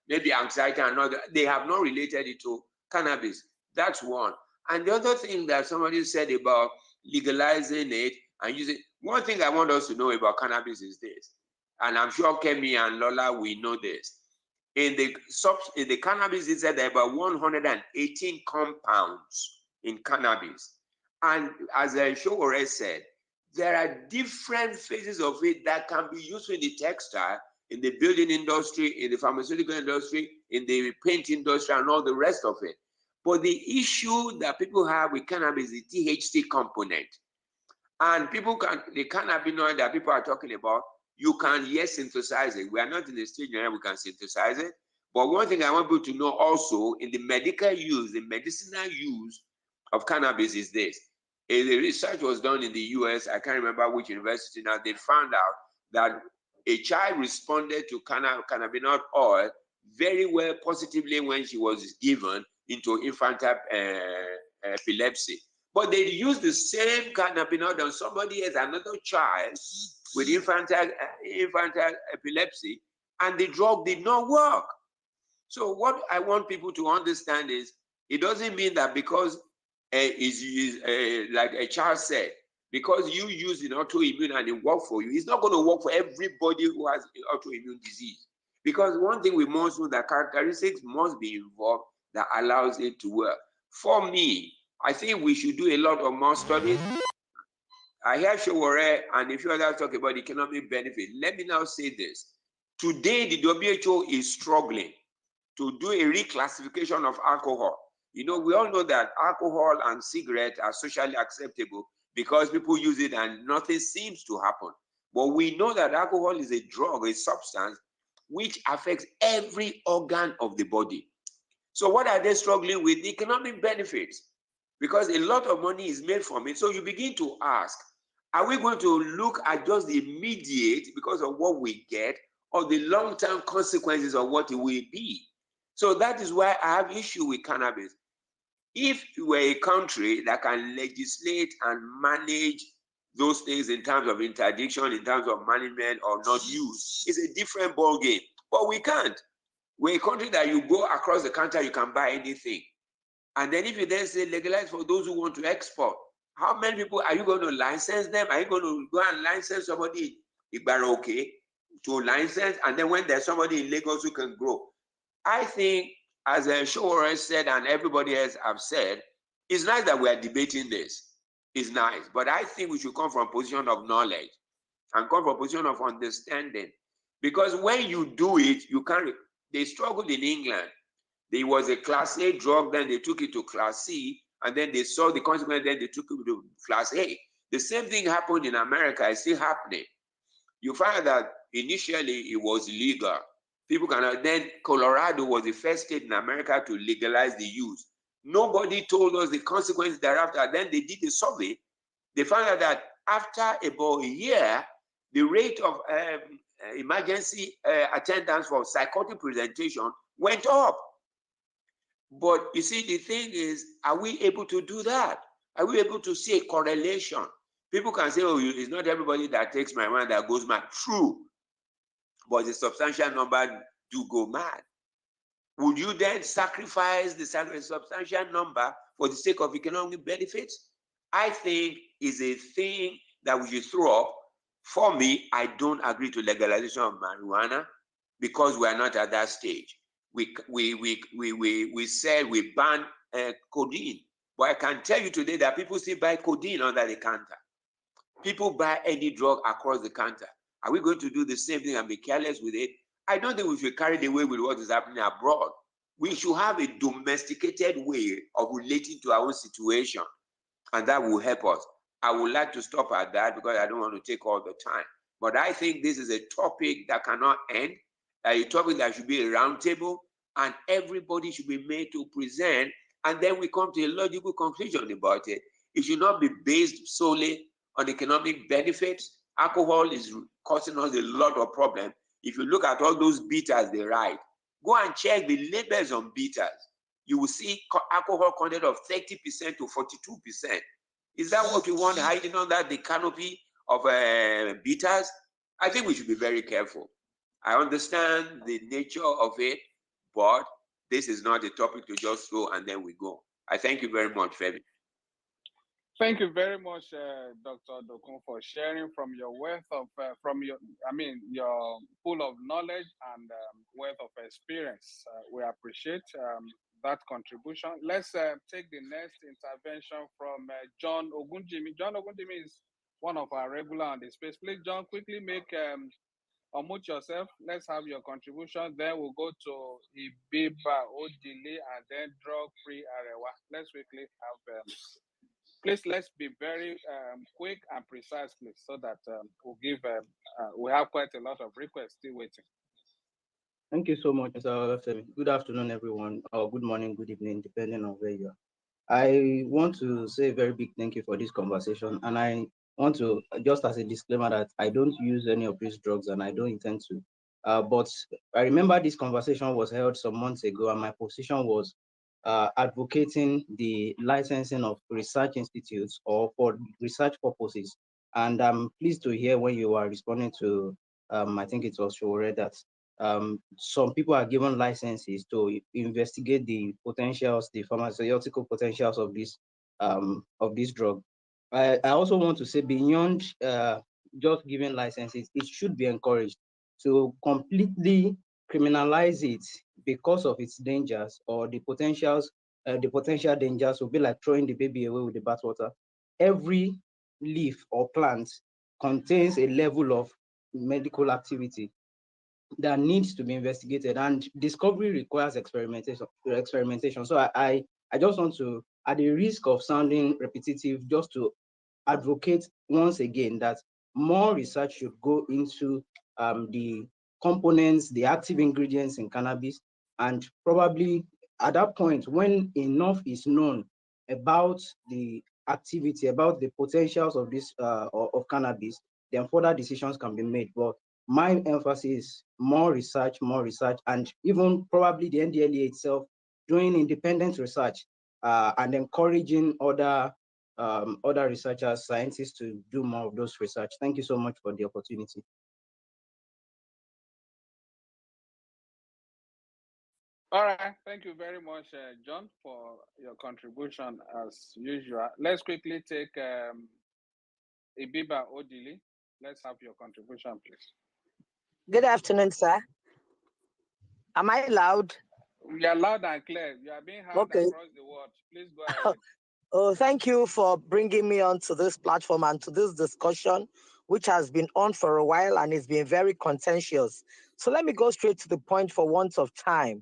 maybe anxiety and other. They have not related it to cannabis. That's one. And the other thing that somebody said about legalizing it and using, one thing I want us to know about cannabis is this. and I'm sure Kemi and Lola will know this. In the cannabis, it said there are about 118 compounds in cannabis. And as Showore said, there are different phases of it that can be used in the textile, in the building industry, in the pharmaceutical industry, in the paint industry, and all the rest of it. But the issue that people have with cannabis is the THC component. And people can, the cannabinoid that people are talking about, you can, yes, synthesize it. We are not in the stage where we can synthesize it. But one thing I want people to know also, in the medical use, the medicinal use of cannabis is this. The research was done in the US, I can't remember which university now, they found out that a child responded to cannabinoid oil very well positively when she was given into infantile epilepsy. But they used the same cannabinoid on somebody else, another child with infantile epilepsy, and the drug did not work. So what I want people to understand is, it doesn't mean that because like a child said, because you use an autoimmune and it works for you, it's not going to work for everybody who has autoimmune disease. Because one thing we must know, that characteristics must be involved that allows it to work. For me, I think we should do a lot of more studies. I hear Showore and a few others talk about economic benefit. Let me now say this. Today, the WHO is struggling to do a reclassification of alcohol. You know, we all know that alcohol and cigarettes are socially acceptable because people use it and nothing seems to happen. But we know that alcohol is a drug, a substance, which affects every organ of the body. So what are they struggling with? The economic benefits, because a lot of money is made from it. So you begin to ask, are we going to look at just the immediate because of what we get, or the long-term consequences of what it will be? So that is why I have issue with cannabis. If you were a country that can legislate and manage those things in terms of interdiction, in terms of management or not use, it's a different ball game. But we can't. We're a country that you go across the counter, you can buy anything. And then if you then say legalize for those who want to export, how many people are you going to license them? Are you going to go and license somebody in Ibaroke to license? And then when there's somebody in Lagos who can grow? I think, as Showore said and everybody else have said, it's nice that we are debating this. It's nice. But I think we should come from a position of knowledge and come from a position of understanding. Because when you do it, you can't. They struggled in England. There was a Class A drug, then they took it to Class C, and then they saw the consequence, then they took it to Class A. The same thing happened in America, it's still happening. You find that initially it was legal. People cannot, then Colorado was the first state in America to legalize the use. Nobody told us the consequences thereafter. Then they did a survey. They found out that after about a year, the rate of emergency attendance for psychotic presentation went up. But you see, the thing is, are we able to do that? Are we able to see a correlation? People can say, oh, it's not everybody that takes marijuana that goes mad. True. But a substantial number do go mad. Would you then sacrifice the substantial number for the sake of economic benefits? I think is a thing that we should throw up. For me, I don't agree to legalization of marijuana because we are not at that stage. We said we ban codeine, but I can tell you today that people still buy codeine under the counter. People buy any drug across the counter. Are we going to do the same thing and be careless with it? I don't think we should carry the way with what is happening abroad. We should have a domesticated way of relating to our own situation, and that will help us. I would like to stop at that because I don't want to take all the time. But I think this is a topic that cannot end, a topic that should be a roundtable, and everybody should be made to present, and then we come to a logical conclusion about it. It should not be based solely on economic benefits. Alcohol is causing us a lot of problems. If you look at all those bitters they write, go and check the labels on bitters. You will see alcohol content of 30% to 42%. Is that what we want hiding under the canopy of bitters? I think we should be very careful. I understand the nature of it, but this is not a topic to just throw and then we go. I thank you very much, Femi. Thank you very much, Dr. Dokun, for sharing from your wealth of, your pool of knowledge and wealth of experience. We appreciate that contribution. Let's take the next intervention from John Ogunjimi. John Ogunjimi is one of our regular on the space. Please, John, quickly unmute yourself. Let's have your contribution. Then we'll go to Ibiba Odili and then drug-free Arewa. Let's quickly have. Please, let's be very quick and precise, please, so that we have quite a lot of requests still waiting. Thank you so much, Mr. Olafemi. Good afternoon, everyone, or good morning, good evening, depending on where you are. I want to say a very big thank you for this conversation, and I want to, just as a disclaimer, that I don't use any of these drugs and I don't intend to. But I remember this conversation was held some months ago, and my position was advocating the licensing of research institutes or for research purposes. And I'm pleased to hear when you are responding to, I think it was Shore, that some people are given licenses to investigate the potentials, the pharmaceutical potentials of this drug. I also want to say beyond just giving licenses, it should be encouraged to completely criminalize it because of its dangers or the potential dangers will be like throwing the baby away with the bathwater. Every leaf or plant contains a level of medical activity that needs to be investigated, and discovery requires experimentation. So I just want to, at the risk of sounding repetitive, just to advocate once again that more research should go into the components, the active ingredients in cannabis, and probably at that point, when enough is known about the activity, about the potentials of this of cannabis, then further decisions can be made. But my emphasis is more research, and even probably the NDLEA itself doing independent research and encouraging other researchers, scientists to do more of those research. Thank you so much for the opportunity. All right, thank you very much, John, for your contribution as usual. Let's quickly take Ibiba Odili. Let's have your contribution, please. Good afternoon, sir. Am I loud? You are loud and clear. You are being heard across the world. Please go ahead. Oh, thank you for bringing me onto this platform and to this discussion, which has been on for a while and it's been very contentious. So let me go straight to the point for want of time.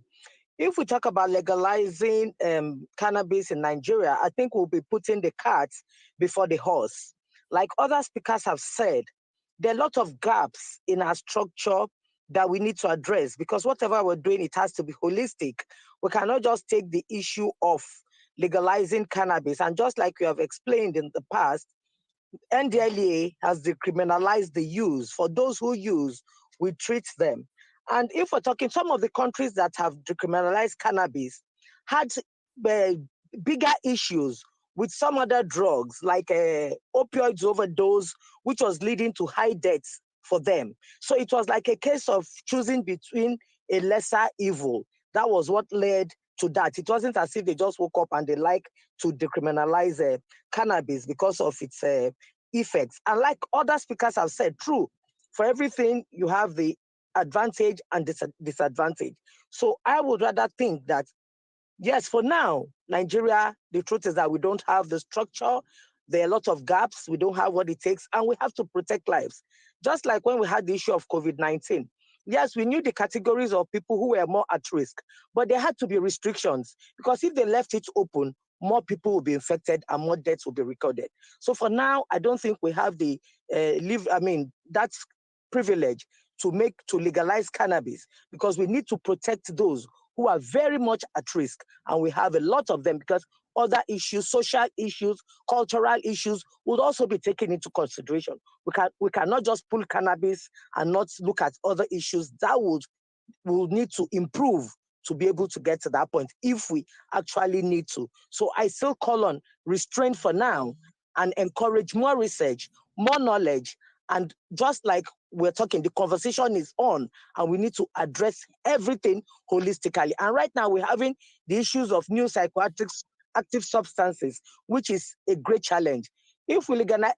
If we talk about legalizing cannabis in Nigeria, I think we'll be putting the cart before the horse. Like other speakers have said, there are a lot of gaps in our structure that we need to address, because whatever we're doing, it has to be holistic. We cannot just take the issue of legalizing cannabis. And just like we have explained in the past, NDLEA has decriminalized the use. For those who use, we treat them. And if we're talking, some of the countries that have decriminalized cannabis had bigger issues with some other drugs, like opioids overdose, which was leading to high deaths for them. So it was like a case of choosing between a lesser evil. That was what led to that. It wasn't as if they just woke up and they like to decriminalize cannabis because of its effects. And like other speakers have said, true, for everything you have the advantage and disadvantage. So I would rather think that, yes, for now, Nigeria, the truth is that we don't have the structure. There are a lot of gaps. We don't have what it takes, and we have to protect lives. Just like when we had the issue of COVID-19. Yes, we knew the categories of people who were more at risk, but there had to be restrictions, because if they left it open, more people will be infected and more deaths will be recorded. So for now, I don't think we have the that privilege to legalize cannabis, because we need to protect those who are very much at risk, and we have a lot of them, because other issues, social issues, cultural issues would also be taken into consideration. We cannot just pull cannabis and not look at other issues that will need to improve to be able to get to that point if we actually need to. So I still call on restraint for now and encourage more research, more knowledge, and just like we're talking, the conversation is on, and we need to address everything holistically. And right now we're having the issues of new psychiatric psychoactive substances, which is a great challenge. If we legalize,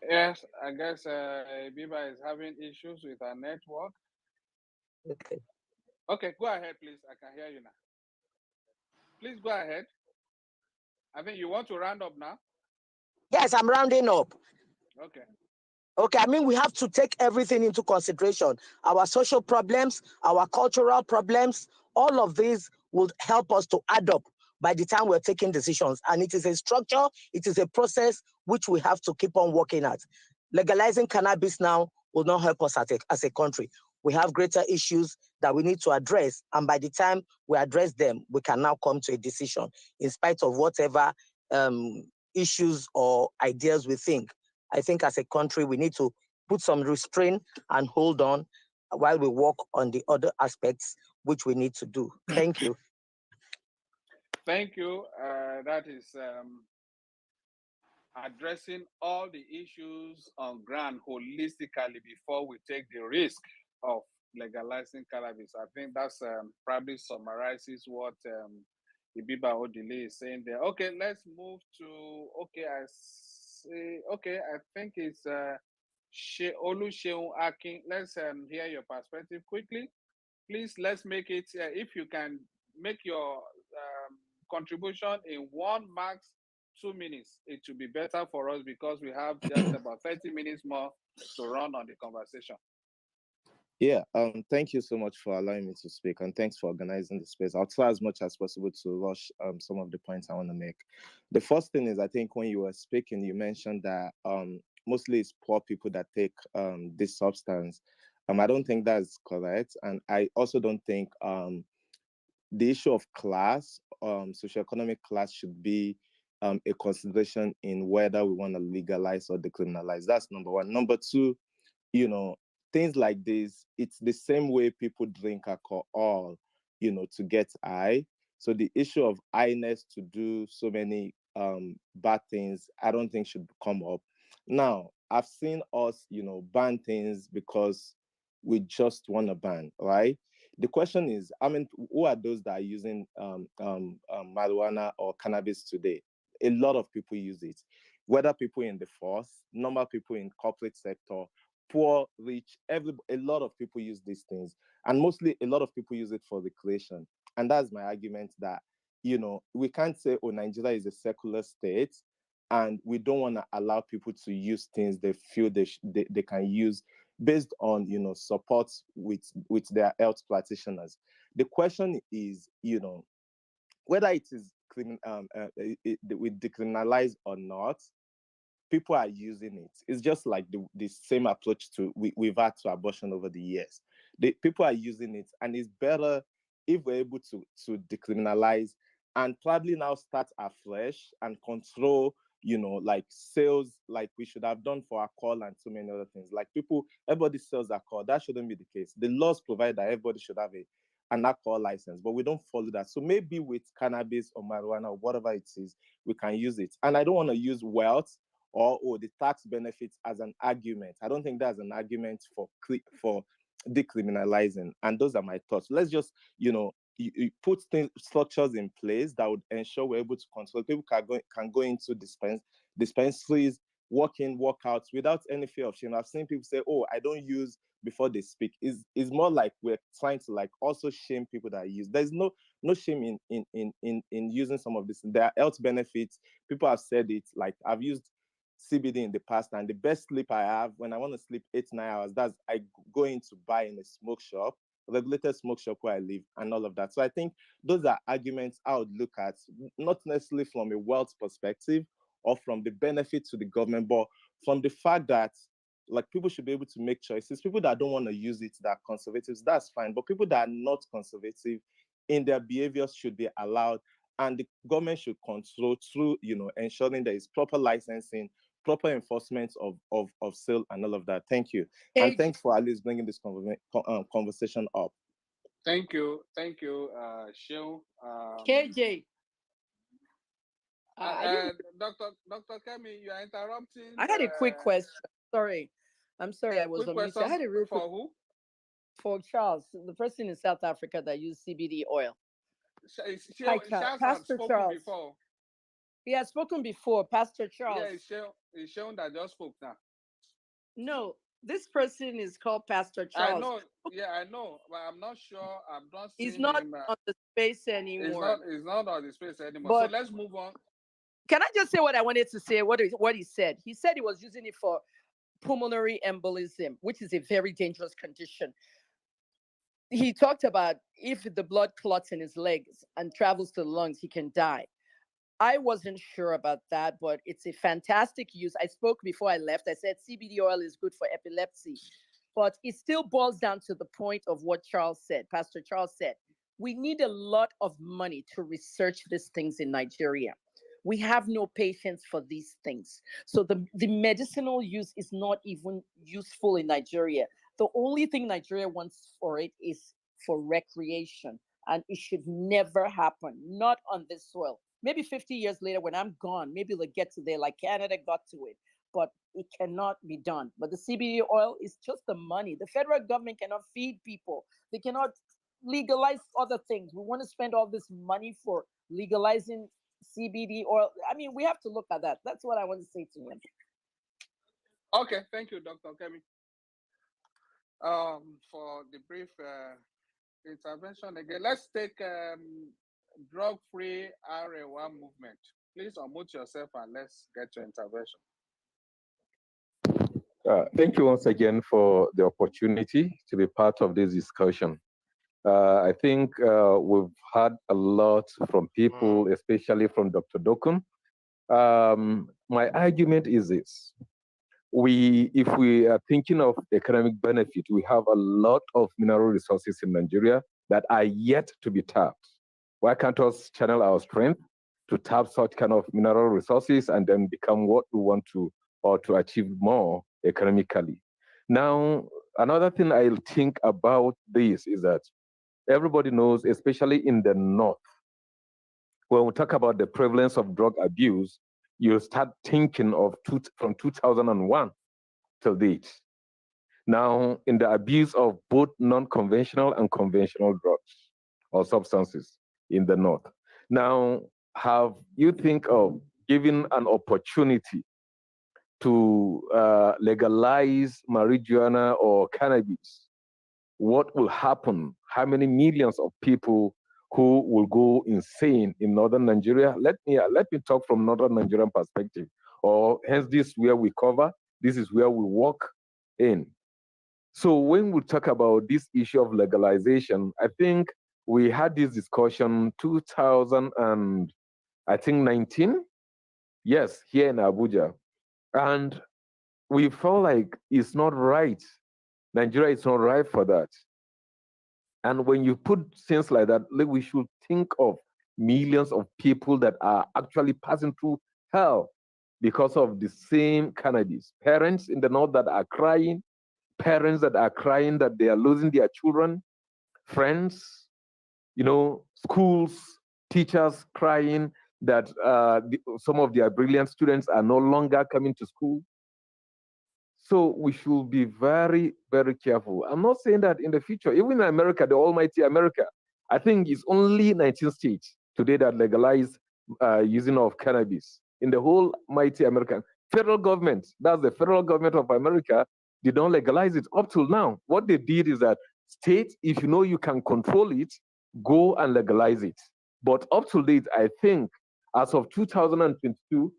Yes, I guess Biba is having issues with her network. okay. Okay, go ahead, please. I can hear you now. Please go ahead. I think you want to round up now. Yes, I'm rounding up. Okay. Okay, I mean, we have to take everything into consideration. Our social problems, our cultural problems, all of these will help us to add up by the time we're taking decisions. And it is a structure, it is a process which we have to keep on working at. Legalizing cannabis now will not help us as a country. We have greater issues that we need to address. And by the time we address them, we can now come to a decision in spite of whatever issues or ideas we think. I think as a country, we need to put some restraint and hold on while we work on the other aspects which we need to do. Thank you. Thank you. That is addressing all the issues on ground holistically before we take the risk of legalizing cannabis. I think that's probably summarizes what Ibiba Odile is saying there. Okay, let's move to, I think it's Olu Sheung Akin. Let's hear your perspective quickly. Please, let's make it, if you can make your contribution in 1 max 2 minutes, it will be better for us because we have just about 30 minutes more to run on the conversation. Yeah, thank you so much for allowing me to speak, and thanks for organizing the space. I'll try as much as possible to rush some of the points I want to make. The first thing is, I think when you were speaking, you mentioned that mostly it's poor people that take this substance. I don't think that's correct, and I also don't think the issue of class, socioeconomic class, should be a consideration in whether we want to legalize or decriminalize. That's number one. Number two, things like this, it's the same way people drink alcohol, to get high. So the issue of highness to do so many bad things, I don't think should come up. Now, I've seen us, ban things because we just want to ban, right? The question is, who are those that are using marijuana or cannabis today? A lot of people use it, whether people in the force, normal people in corporate sector, poor, rich, a lot of people use these things. And mostly a lot of people use it for recreation. And that's my argument that, we can't say, oh, Nigeria is a secular state and we don't want to allow people to use things they feel they can use based on, support with their health practitioners. The question is, whether it is we decriminalize or not, people are using it. It's just like the same approach we've had to abortion over the years. People are using it, and it's better if we're able to decriminalize and probably now start afresh and control, like sales, like we should have done for alcohol and so many other things. Like everybody sells alcohol. That shouldn't be the case. The laws provide that everybody should have an alcohol license, but we don't follow that. So maybe with cannabis or marijuana or whatever it is, we can use it. And I don't want to use wealth or the tax benefits as an argument. I don't think that's an argument for decriminalizing. And those are my thoughts. Let's just, you put structures in place that would ensure we're able to control. People can go into dispensaries, walk in, walk out without any fear of shame. I've seen people say, oh, I don't use before they speak. Is more like we're trying to like also shame people that use. There's no shame in using some of this. There are health benefits. People have said it. Like I've used CBD in the past, and the best sleep I have when I want to sleep 8-9 hours, that's I go in to buy in a smoke shop, regulated smoke shop where I live, and all of that. So I think those are arguments I would look at, not necessarily from a wealth perspective or from the benefit to the government, but from the fact that like people should be able to make choices. People that don't want to use it, that are conservatives, that's fine. But people that are not conservative in their behaviors should be allowed, and the government should control through, ensuring there is proper licensing, proper enforcement of sale and all of that. Thank you. And thanks for at least bringing this conversation up. Thank you, Sheung. KJ. Dr. Kemi, you are interrupting. I had a quick question. Sorry. I'm sorry, I was Quick on mute. I question had a real quick for who? for Charles, the person in South Africa that used CBD oil. Hi, Charles had Pastor spoken Charles. before. He has spoken before, Pastor Charles. Yeah, it's shown that just spoke now. No, this person is called Pastor Charles. I know, but I'm not sure. I'm not seeing He's not him. on the space anymore. He's not on the space anymore. But so let's move on. Can I just say what I wanted to say? What he said? He said he was using it for pulmonary embolism, which is a very dangerous condition. He talked about if the blood clots in his legs and travels to the lungs, he can die. I wasn't sure about that, but it's a fantastic use. I spoke before I left. I said CBD oil is good for epilepsy, but it still boils down to the point of what Charles said, Pastor Charles said. We need a lot of money to research these things in Nigeria. We have no patience for these things. So the medicinal use is not even useful in Nigeria. The only thing Nigeria wants for it is for recreation. And it should never happen, not on this soil. Maybe 50 years later, when I'm gone, maybe they'll get to there like Canada got to it. But it cannot be done. But the CBD oil is just the money. The federal government cannot feed people. They cannot legalize other things. We want to spend all this money for legalizing CBD oil. I mean, we have to look at that. That's what I want to say to him. Okay, thank you, Dr. Kemi, for the brief intervention. Again, let's take drug-free RA1 movement. Please unmute yourself and let's get your intervention. Thank you once again for the opportunity to be part of this discussion. I think we've had a lot from people, especially from Dr. Dokun. My argument is this. If we are thinking of economic benefit, we have a lot of mineral resources in Nigeria that are yet to be tapped. Why can't us channel our strength to tap such kind of mineral resources and then become what we want to, or to achieve more economically? Now, another thing I think about this is that everybody knows, especially in the North, when we talk about the prevalence of drug abuse, you start thinking of from 2001 till date. Now, in the abuse of both non-conventional and conventional drugs or substances in the North. Now, have you think of giving an opportunity to legalize marijuana or cannabis? What will happen? How many millions of people who will go insane in northern Nigeria? Let me talk from northern Nigerian perspective, or hence this is where we cover, this is where we walk in. So when we talk about this issue of legalization, I think we had this discussion 2019, yes, here in Abuja, and we felt like it's not right. Nigeria is not right for that. And when you put things like that, we should think of millions of people that are actually passing through hell because of the same cannabis. Parents in the North that are crying, parents that are crying that they are losing their children, friends, schools, teachers crying that some of their brilliant students are no longer coming to school. So we should be very, very careful. I'm not saying that in the future, even in America, the almighty America, I think it's only 19 states today that legalize using of cannabis. In the whole mighty American federal government, that's the federal government of America, they don't legalize it up till now. What they did is that states, if you know you can control it, go and legalize it. But up to date, I think as of 2022,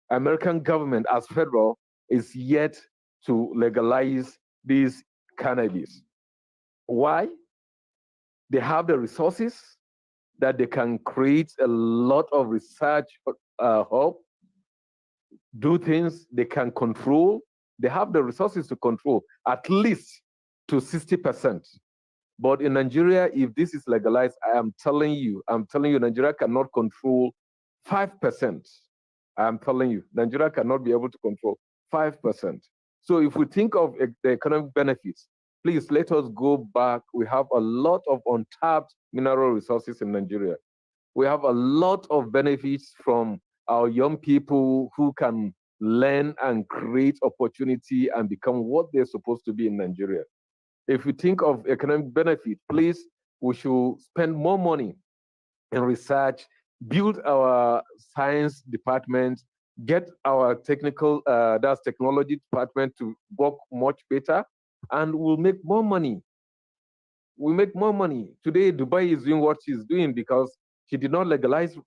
American government as federal is yet to legalize this cannabis. Why? They have the resources that they can create a lot of research hub, do things they can control. They have the resources to control at least to 60%. But in Nigeria, if this is legalized, I'm telling you, Nigeria cannot control 5%. I'm telling you, Nigeria cannot be able to control 5%. So if we think of the economic benefits, please let us go back. We have a lot of untapped mineral resources in Nigeria. We have a lot of benefits from our young people who can learn and create opportunity and become what they're supposed to be in Nigeria. If you think of economic benefit, please, we should spend more money in research, build our science department, get our that's technology department to work much better, and we'll make more money. We make more money. Today, Dubai is doing what she's doing because she did not legalize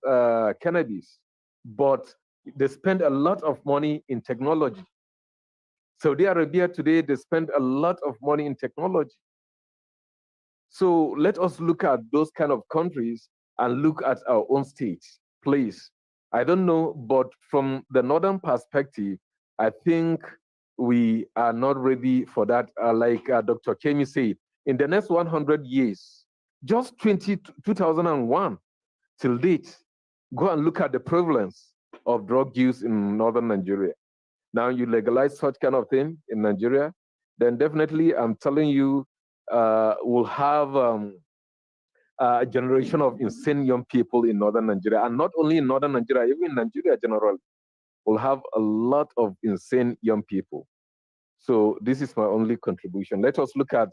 cannabis, but they spend a lot of money in technology. Saudi Arabia today, they spend a lot of money in technology. So let us look at those kind of countries and look at our own states, please. I don't know, but from the northern perspective, I think we are not ready for that. Like Dr. Kemi said, in the next 100 years, just 2001 till date, go and look at the prevalence of drug use in northern Nigeria. Now you legalize such kind of thing in Nigeria, then definitely I'm telling you, we'll have a generation of insane young people in northern Nigeria, and not only in northern Nigeria, even in Nigeria generally, we'll have a lot of insane young people. So this is my only contribution. Let us look at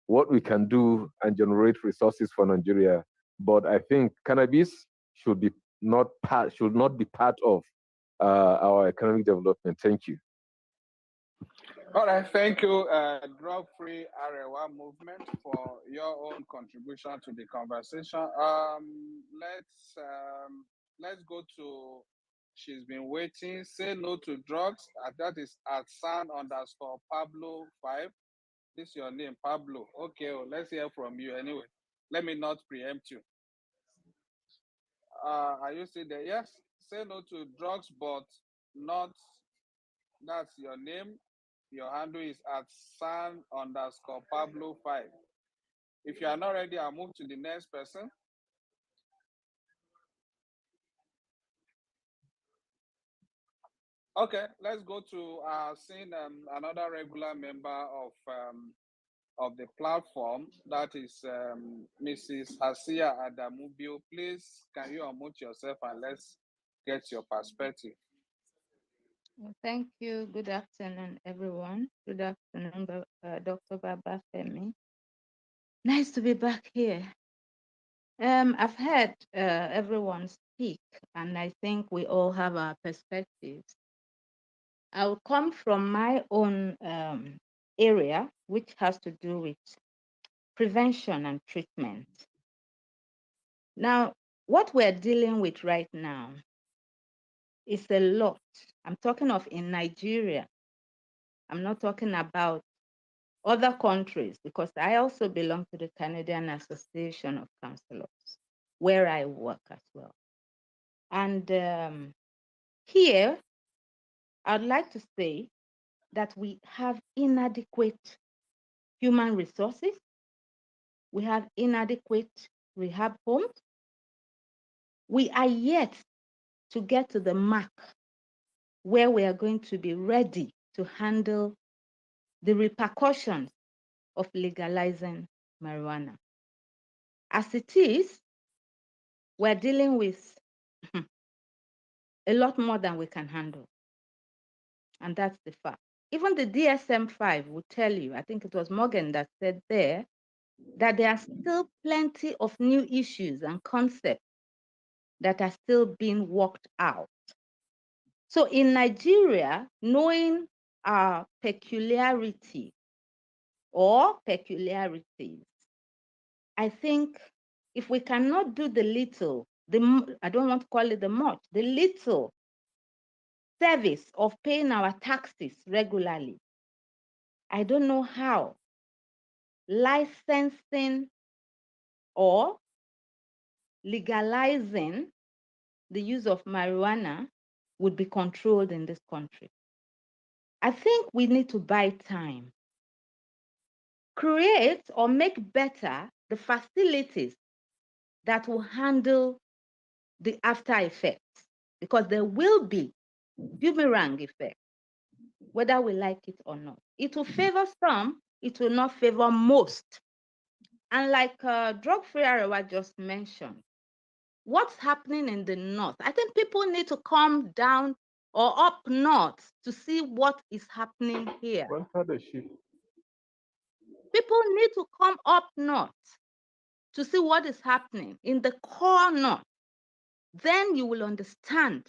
what we can do and generate resources for Nigeria. But I think cannabis should not be part of our economic development. Thank you. All right, thank you, Drug-Free Arewa Movement, for your own contribution to the conversation. Let's go to. She's been waiting. Say no to drugs. That is at @san_Pablo5. This is your name, Pablo. Okay, well, let's hear from you anyway. Let me not preempt you. Are you still there? Yes. Say no to drugs, but not. That's your name. Your handle is at @san_Pablo5. If you are not ready, I'll move to the next person. Okay, let's go to seeing another regular member of the platform. That is Mrs. Hasia Adamubio. Please, can you unmute yourself and let's get your perspective. Thank you. Good afternoon, everyone. Good afternoon, Dr. Baba Femi. Nice to be back here. I've heard everyone speak, and I think we all have our perspectives. I'll come from my own area, which has to do with prevention and treatment. Now, what we're dealing with right now is a lot. I'm talking of in Nigeria. I'm not talking about other countries, because I also belong to the Canadian Association of Councillors, where I work as well. And here, I'd like to say that we have inadequate human resources. We have inadequate rehab homes. We are yet to get to the mark where we are going to be ready to handle the repercussions of legalizing marijuana. As it is, we're dealing with a lot more than we can handle. And that's the fact. Even the DSM-5 will tell you, I think it was Morgan that said there, that there are still plenty of new issues and concepts that are still being worked out. So in Nigeria, knowing our peculiarity or peculiarities, I think if we cannot do the little, I don't want to call it the much, the little service of paying our taxes regularly, I don't know how licensing or legalizing the use of marijuana would be controlled in this country. I think we need to buy time, create or make better the facilities that will handle the after effects, because there will be boomerang effect, whether we like it or not. It will favor some, it will not favor most. And like Drug-Free Arewa just mentioned, what's happening in the north, I think people need to calm down or up north to see what is happening here. People need to come up north to see what is happening in the core north. Then you will understand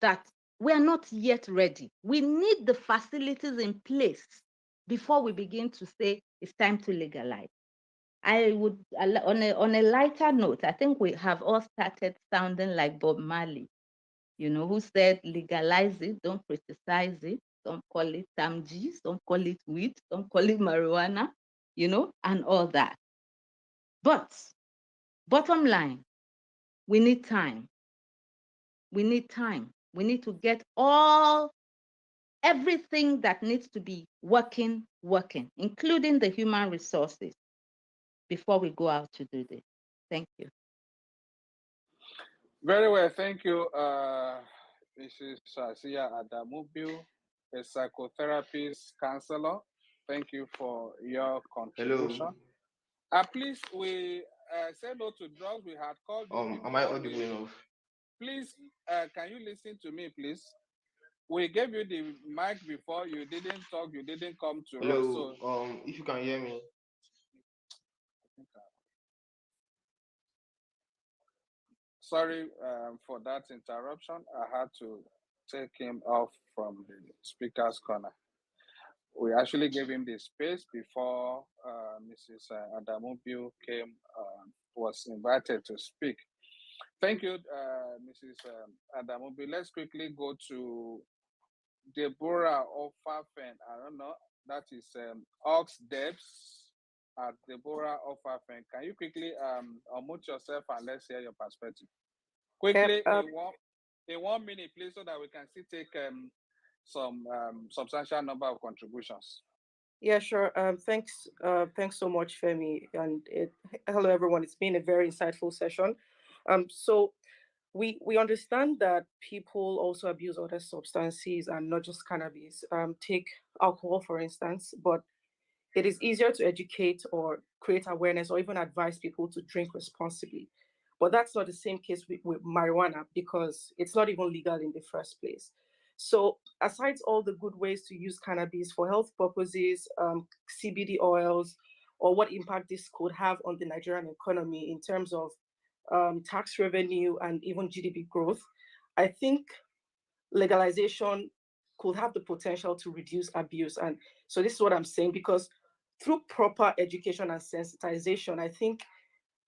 that we are not yet ready. We need the facilities in place before we begin to say it's time to legalize. I would, on a lighter note, I think we have all started sounding like Bob Marley, who said, legalize it, don't criticize it, don't call it tamjis, don't call it weed, don't call it marijuana, and all that. But bottom line, we need time. We need time. We need to get everything that needs to be working, including the human resources, before we go out to do this. Thank you. Very well, thank you, Mrs. Sia Adamubiu, a psychotherapist counselor. Thank you for your contribution. Please, we say no to drugs. We had called you. Am I audible enough? Please, can you listen to me, please? We gave you the mic before. You didn't talk. You didn't come to us. So, if you can hear me. Sorry for that interruption. I had to take him off from the speaker's corner. We actually gave him the space before Mrs. Adamubiu was invited to speak. Thank you, Mrs. Adamubiu. Let's quickly go to Deborah Ofafen. I don't know. That is Ox Debs at Deborah Ofafen. Can you quickly unmute yourself and let's hear your perspective? Quickly, in 1 minute, please, so that we can still take some substantial number of contributions. Yeah, sure. Thanks so much, Femi. And hello, everyone. It's been a very insightful session. So we understand that people also abuse other substances and not just cannabis. Take alcohol, for instance, but it is easier to educate or create awareness or even advise people to drink responsibly. But that's not the same case with marijuana, because it's not even legal in the first place. So aside all the good ways to use cannabis for health purposes, CBD oils, or what impact this could have on the Nigerian economy in terms of tax revenue and even GDP growth, I think legalization could have the potential to reduce abuse. And so this is what I'm saying, because through proper education and sensitization, I think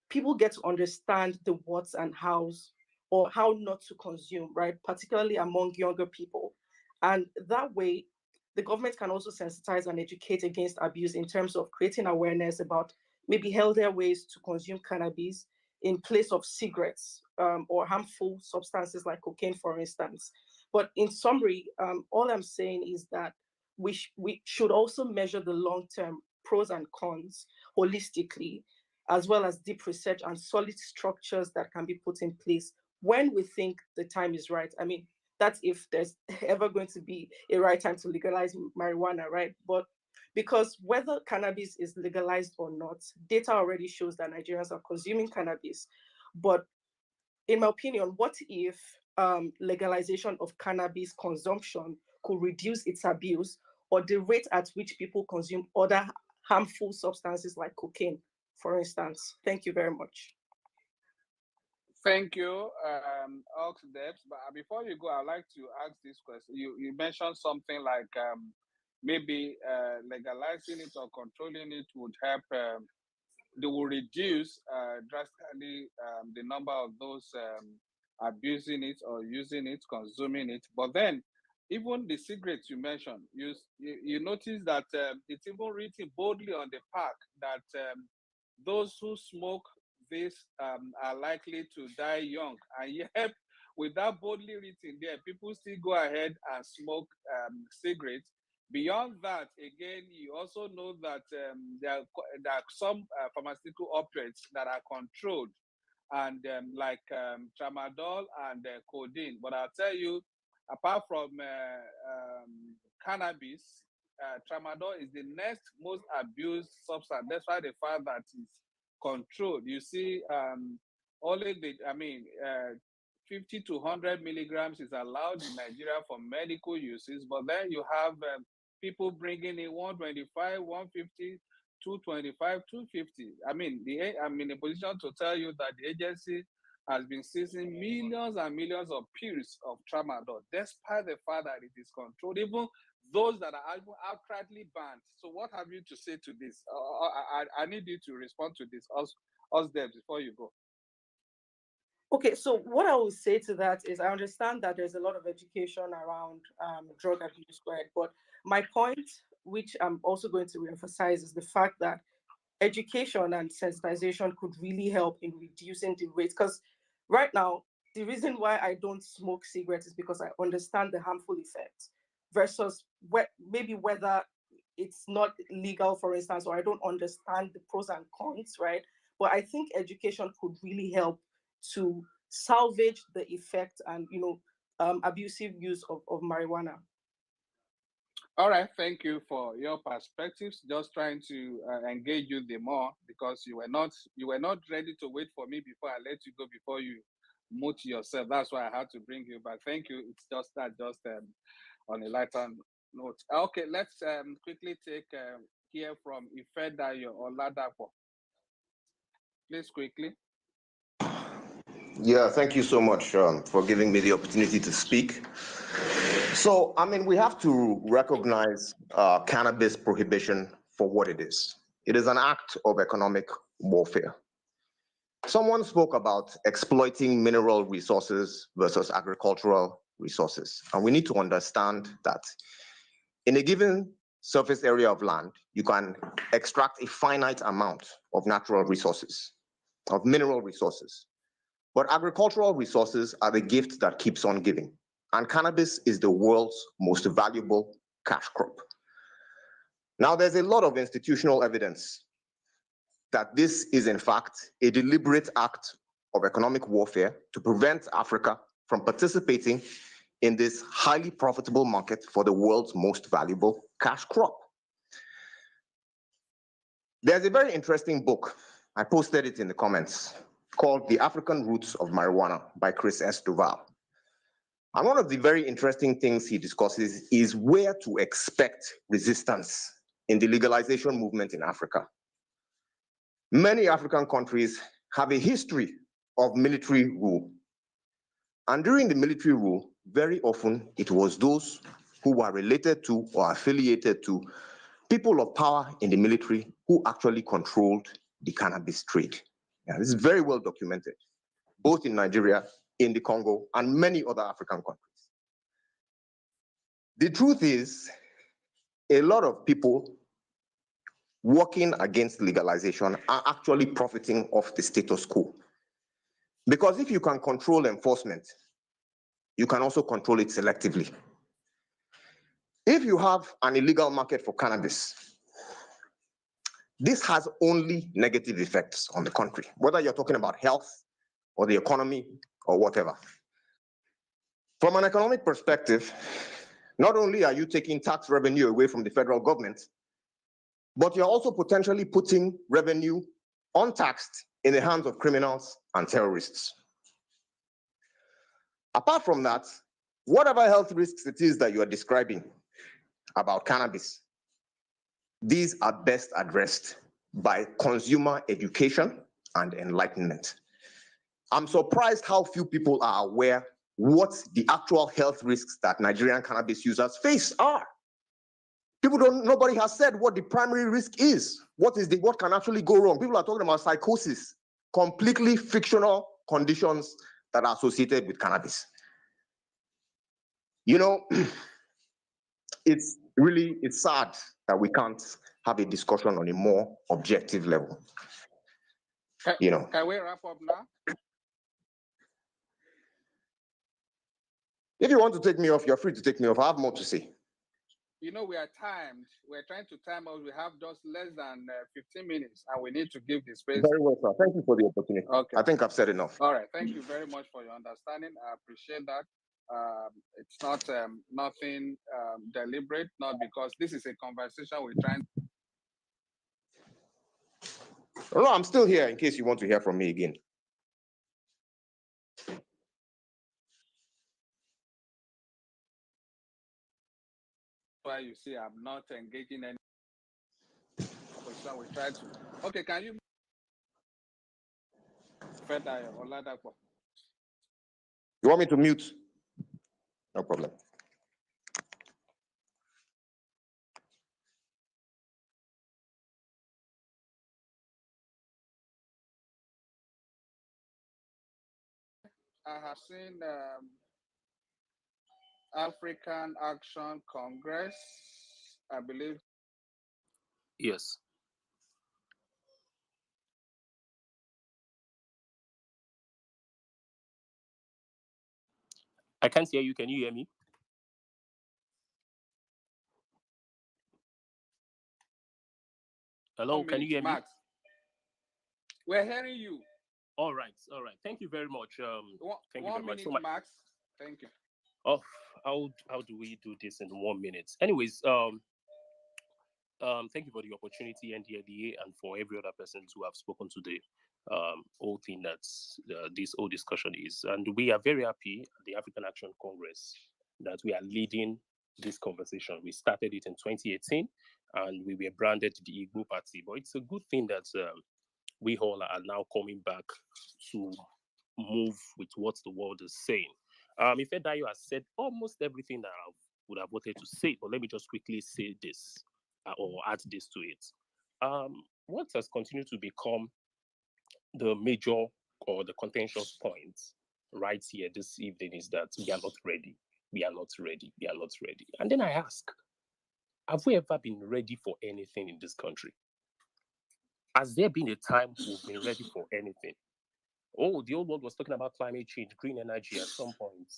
people get to understand the whats and hows, or how not to consume, right? Particularly among younger people. And that way, the government can also sensitize and educate against abuse in terms of creating awareness about maybe healthier ways to consume cannabis in place of cigarettes or harmful substances like cocaine, for instance. But in summary, all I'm saying is that we should also measure the long-term pros and cons holistically, as well as deep research and solid structures that can be put in place when we think the time is right. I mean, that's if there's ever going to be a right time to legalize marijuana, right? But because whether cannabis is legalized or not, data already shows that Nigerians are consuming cannabis. But in my opinion, what if legalization of cannabis consumption could reduce its abuse or the rate at which people consume other harmful substances like cocaine, for instance? Thank you very much. Thank you, Ox Debs. But before you go, I'd like to ask this question. You mentioned something like maybe legalizing it or controlling it would help. They will reduce drastically the number of those abusing it or using it, consuming it. But then, even the cigarettes you mentioned, you notice that it's even written boldly on the pack that those who smoke this are likely to die young. And yet, with that boldly written there, people still go ahead and smoke cigarettes. Beyond that, again, you also know that there are some pharmaceutical opioids that are controlled, and like tramadol and codeine. But I'll tell you, apart from cannabis, tramadol is the next most abused substance. That's why the fact that it's controlled. You see, only 50 to 100 milligrams is allowed in Nigeria for medical uses, but then you have people bringing in 125, 150, 225, 250. I mean, I'm in a position to tell you that the agency has been seizing millions and millions of pills of tramadol, despite the fact that it is controlled, even those that are outrightly banned. So what have you to say to this? I need you to respond to this, us there, before you go. Okay, so what I will say to that is I understand that there's a lot of education around drug abuse, right? But my point, which I'm also going to reemphasize, is the fact that education and sensitization could really help in reducing the rates. Because right now, the reason why I don't smoke cigarettes is because I understand the harmful effects versus maybe whether it's not legal, for instance, or I don't understand the pros and cons, right? But I think education could really help to salvage the effect and, abusive use of marijuana. All right, thank you for your perspectives. Just trying to engage you the more, because you were not ready to wait for me before I let you go, before you mute yourself. That's why I had to bring you back. Thank you. It's just on a lighter note. Okay, let's quickly hear from Ifedayo Oladapo. Please quickly. Yeah, thank you so much for giving me the opportunity to speak. So, I mean, we have to recognize cannabis prohibition for what it is. It is an act of economic warfare. Someone spoke about exploiting mineral resources versus agricultural resources. And we need to understand that in a given surface area of land, you can extract a finite amount of natural resources, of mineral resources. But agricultural resources are the gift that keeps on giving. And cannabis is the world's most valuable cash crop. Now, there's a lot of institutional evidence that this is, in fact, a deliberate act of economic warfare to prevent Africa from participating in this highly profitable market for the world's most valuable cash crop. There's a very interesting book, I posted it in the comments, called The African Roots of Marijuana by Chris S. Duval. And one of the very interesting things he discusses is where to expect resistance in the legalization movement in Africa. Many African countries have a history of military rule. And during the military rule, very often it was those who were related to or affiliated to people of power in the military who actually controlled the cannabis trade. Yeah, this is very well documented, both in Nigeria, in the Congo, and many other African countries. The truth is, a lot of people working against legalization are actually profiting off the status quo. Because if you can control enforcement, you can also control it selectively. If you have an illegal market for cannabis, this has only negative effects on the country, whether you're talking about health or the economy or whatever. From an economic perspective, not only are you taking tax revenue away from the federal government, but you're also potentially putting revenue untaxed in the hands of criminals and terrorists. Apart from that, whatever health risks it is that you are describing about cannabis, these are best addressed by consumer education and enlightenment. I'm surprised how few people are aware what the actual health risks that Nigerian cannabis users face are. Nobody has said what the primary risk is. What can actually go wrong? People are talking about psychosis, completely fictional conditions that are associated with cannabis. You know, it's sad that we can't have a discussion on a more objective level. Can we wrap up now? If you want to take me off, you're free to take me off. I have more to say. You know, we are timed. We're trying to time out. We have just less than 15 minutes, and we need to give the space. Very well, sir. Thank you for the opportunity. Okay. I think I've said enough. All right. Thank you very much for your understanding. I appreciate that. It's not nothing deliberate, not because this is a conversation we're trying. No, I'm still here in case you want to hear from me again. why you see I'm not engaging any opposition. We try to. Okay, can you further Oladapo? You want me to mute? No problem. I have seen African Action Congress, I believe. Yes. I can't hear you. Can you hear me? Hello, can you hear me? Max, we're hearing you. All right. Thank you very much. Thank you very much. So Max. Thank you. Oh, how do we do this in 1 minute? Anyways, thank you for the opportunity, NDLEA, and for every other person who have spoken to the whole thing that's this whole discussion is. And we are very happy at the African Action Congress that we are leading this conversation. We started it in 2018, and we were branded the Igbo Party. But it's a good thing that we all are now coming back to move with what the world is saying. Ifedayo has said almost everything that I would have wanted to say, but let me just quickly say this or add this to it. What has continued to become the major or the contentious point right here this evening is that we are not ready. We are not ready. We are not ready. And then I ask, have we ever been ready for anything in this country? Has there been a time we've been ready for anything? Oh, the old world was talking about climate change, green energy at some point.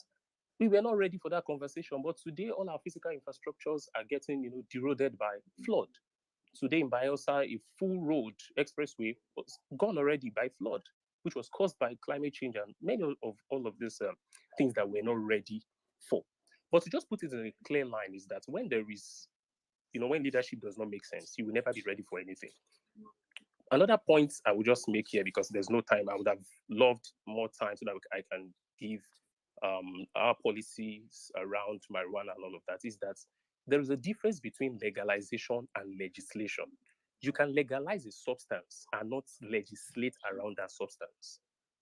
We were not ready for that conversation, but today all our physical infrastructures are getting, eroded by flood. Today in Bielsa, a full road expressway was gone already by flood, which was caused by climate change and many of all of these things that we're not ready for. But to just put it in a clear line is that when there is, when leadership does not make sense, you will never be ready for anything. Another point I will just make here, because there's no time, I would have loved more time so that I can give our policies around marijuana and all of that, is that there is a difference between legalization and legislation. You can legalize a substance and not legislate around that substance.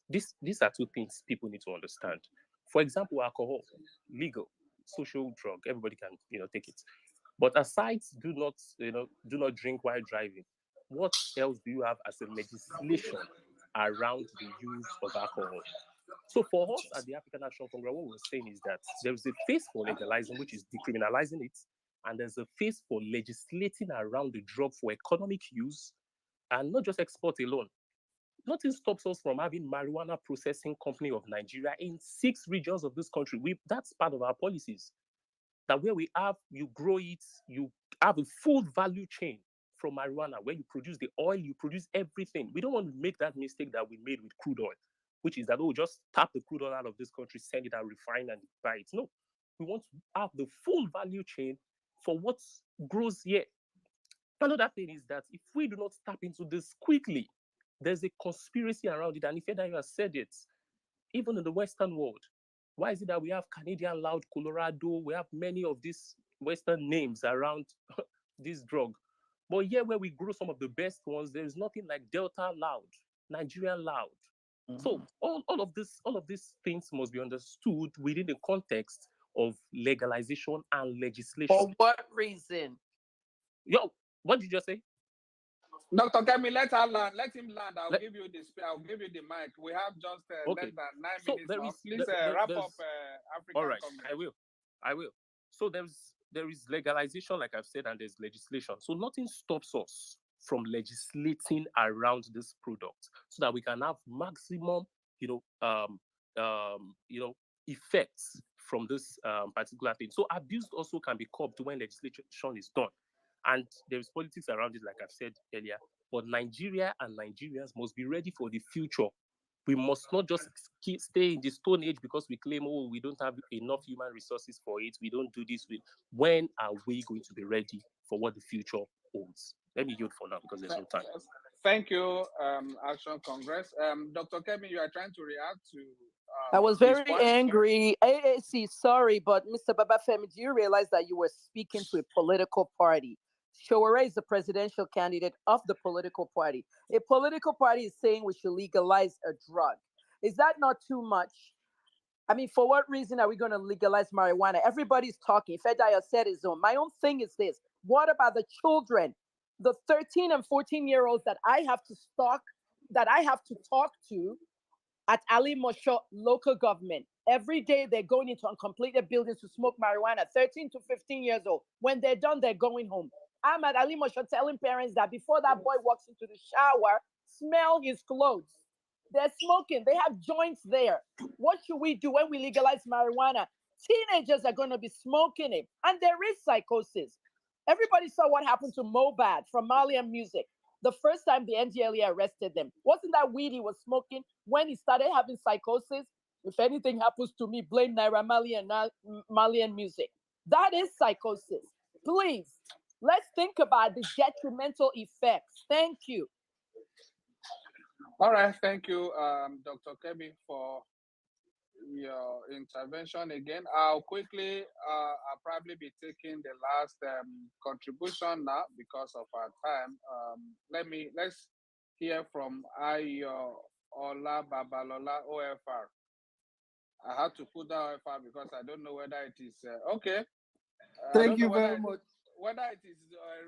These are two things people need to understand. For example, alcohol, legal, social drug, everybody can take it. But aside do not drink while driving, what else do you have as a legislation around the use of alcohol? So for us at the African National Congress, what we're saying is that there is a phase for legalizing, which is decriminalizing it, and there's a phase for legislating around the drug for economic use and not just export alone. Nothing stops us from having marijuana processing company of Nigeria in 6 regions of this country. That's part of our policies. That where we have, you grow it, you have a full value chain from marijuana, where you produce the oil, you produce everything. We don't want to make that mistake that we made with crude oil, which is that, just tap the crude oil out of this country, send it out, refine and buy it. No, we want to have the full value chain for what grows here. Another thing is that if we do not tap into this quickly, there's a conspiracy around it. And if you have said it, even in the Western world, why is it that we have Canadian Loud, Colorado, we have many of these Western names around this drug? But here where we grow some of the best ones, there is nothing like Delta Loud, Nigerian Loud. Mm-hmm. So all of these things must be understood within the context of legalization and legislation. For what reason? Yo, what did you just say? Dr. Kemi, let him land. I'll give you the mic. We have just less than 9 minutes. Please wrap up African All right, Congress. I will. So there is legalization, like I've said, and there's legislation. So nothing stops us from legislating around this product so that we can have maximum, effects from this particular thing. So abuse also can be curbed when legislation is done. And there's politics around it, like I've said earlier. But Nigeria and Nigerians must be ready for the future. We must not just stay in the Stone Age because we claim, we don't have enough human resources for it. We don't do this. When are we going to be ready for what the future holds? Let me yield for now because there's no time. Thank you, Action Congress. Dr. Kemi, you are trying to react to I was his very point? angry. AAC, sorry, but Mr. Babafemi, do you realize that you were speaking to a political party? Showore is the presidential candidate of the political party. A political party is saying we should legalize a drug. Is that not too much? I mean, for what reason are we going to legalize marijuana? Everybody's talking. Fedaya said his own. My own thing is this. What about the children, the 13 and 14-year-olds that I have to talk to at Ali Mosho local government? Every day they're going into uncompleted buildings to smoke marijuana, 13 to 15 years old. When they're done, they're going home. I'm at Ali Mosho telling parents that before that boy walks into the shower, smell his clothes. They're smoking. They have joints there. What should we do when we legalize marijuana? Teenagers are going to be smoking it. And there is psychosis. Everybody saw what happened to Mobad from Malian Music. The first time the NDLEA arrested them. Wasn't that weed he was smoking when he started having psychosis? If anything happens to me, blame Naira Marley and Malian Music. That is psychosis. Please, let's think about the detrimental effects. Thank you. All right, thank you, Dr. Kemi, for your intervention again. I'll probably be taking the last contribution now because of our time. Let's hear from Ayo Ola Babalola OFR. I had to put that OFR because I don't know whether it is okay. Thank you very much. Whether it is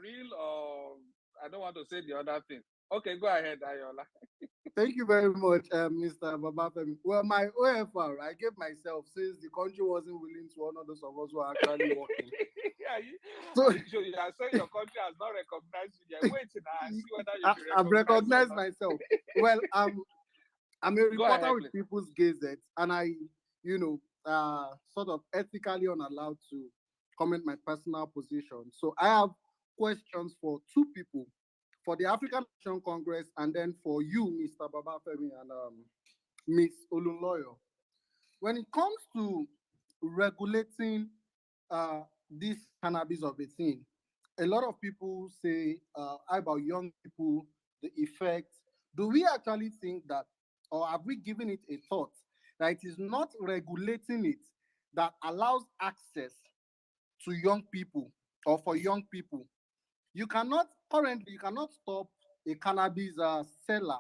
real or I don't want to say the other thing. Okay, go ahead, Ayola. Thank you very much, Mr. Babafemi. Well, my OFR, I gave myself since the country wasn't willing to honor those of us who are actually working. So you are saying your country has not recognized you. You're waiting and see whether you I've recognized myself. Well, I'm a reporter with please. People's Gazette, and I, sort of ethically unallowed to comment my personal position. So I have questions for two people, for the African National Congress, and then for you, Mr. Babafemi, and Ms. Olunloyo. When it comes to regulating this cannabis of a thing, a lot of people say about young people, the effects. Do we actually think that, or have we given it a thought, that it is not regulating it that allows access to young people or for young people? You cannot stop a cannabis seller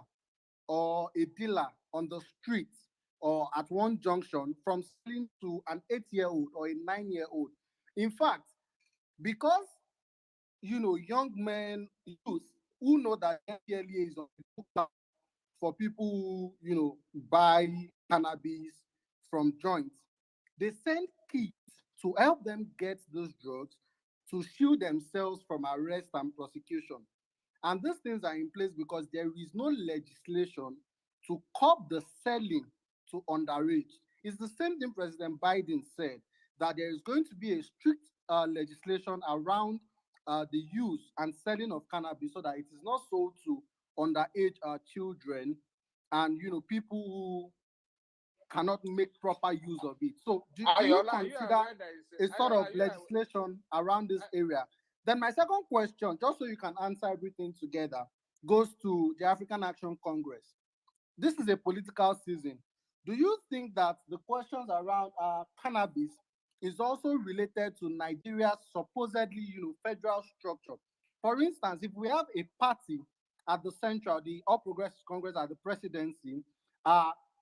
or a dealer on the street or at one junction from selling to an 8-year-old or a 9-year-old. In fact, because young men, youth who know that NDLEA is on the lookout for people who buy cannabis from joints, they send kits to help them get those drugs to shield themselves from arrest and prosecution. And these things are in place because there is no legislation to curb the selling to underage. It's the same thing President Biden said, that there is going to be a strict legislation around the use and selling of cannabis so that it is not sold to underage children and people who cannot make proper use of it. So do you consider a sort of legislation around this area? Then my second question, just so you can answer everything together, goes to the African Action Congress. This is a political season. Do you think that the questions around cannabis is also related to Nigeria's supposedly federal structure? For instance, if we have a party at the central, the All Progressives Congress at the presidency,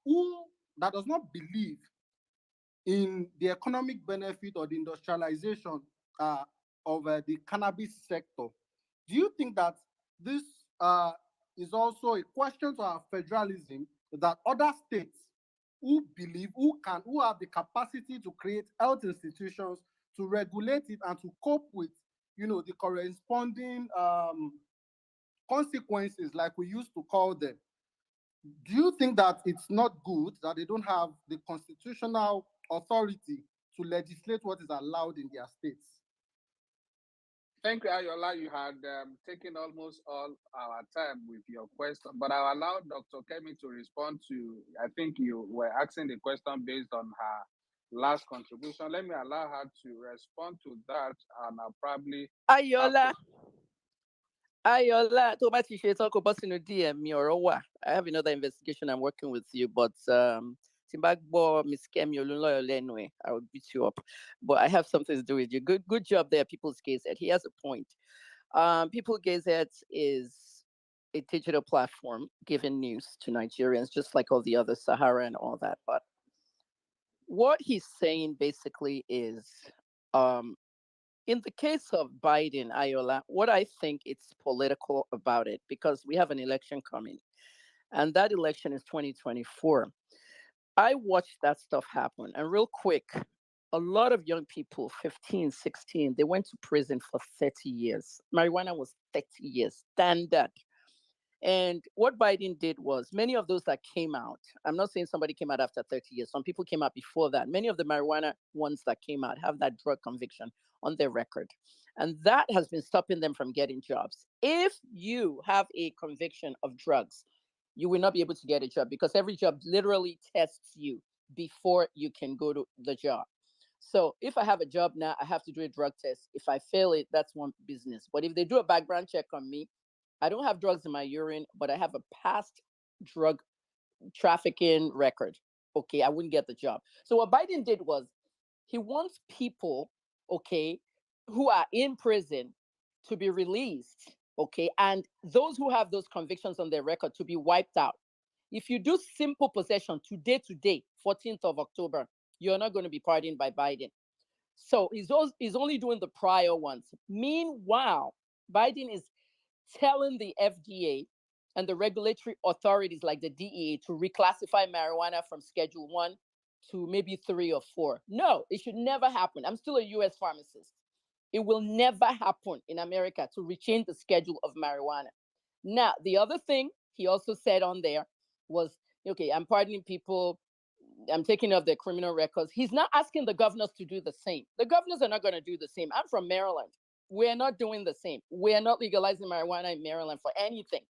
who that does not believe in the economic benefit or the industrialization of the cannabis sector, do you think that this is also a question to our federalism, that other states who believe, who have the capacity to create health institutions to regulate it and to cope with the corresponding consequences, like we used to call them? Do you think that it's not good that they don't have the constitutional authority to legislate what is allowed in their states? Thank you, Ayola. You had taken almost all our time with your question, but I'll allow Dr. Kemi to respond to, I think you were asking the question based on her last contribution. Let me allow her to respond to that, and I'll probably... Ayola, Ayola, tó bá ti ṣe tán kó bọ́ sínú DM mi ọ̀rọ̀ wà. I have another investigation I'm working with you, but tí n bá gbọ́ Miss Kemi Olunloyo lẹ́nu ẹ̀, I will beat you up. But I have something to do with you. Good job there, People's Gazette. He has a point. People Gazette is a digital platform giving news to Nigerians, just like all the other Sahara and all that. But what he's saying basically is, in the case of Biden, Ayola, what I think it's political about it, because we have an election coming, and that election is 2024. I watched that stuff happen, and real quick, a lot of young people, 15, 16, they went to prison for 30 years. Marijuana was 30 years, standard. And what Biden did was many of those that came out, I'm not saying somebody came out after 30 years, some people came out before that. Many of the marijuana ones that came out have that drug conviction on their record. And that has been stopping them from getting jobs. If you have a conviction of drugs, you will not be able to get a job because every job literally tests you before you can go to the job. So if I have a job now, I have to do a drug test. If I fail it, that's one business. But if they do a background check on me, I don't have drugs in my urine, but I have a past drug trafficking record. Okay, I wouldn't get the job. So what Biden did was he wants people, okay, who are in prison to be released, okay, and those who have those convictions on their record to be wiped out. If you do simple possession today, 14th of October, you're not going to be pardoned by Biden. So he's only doing the prior ones. Meanwhile, Biden is telling the FDA and the regulatory authorities like the DEA to reclassify marijuana from Schedule 1 to maybe 3 or 4. No, it should never happen. I'm still a US pharmacist. It will never happen in America to rechange the schedule of marijuana. Now, the other thing he also said on there was, okay, I'm pardoning people, I'm taking off their criminal records. He's not asking the governors to do the same. The governors are not going to do the same. I'm from Maryland. We're not doing the same. We're not legalizing marijuana in Maryland for anything.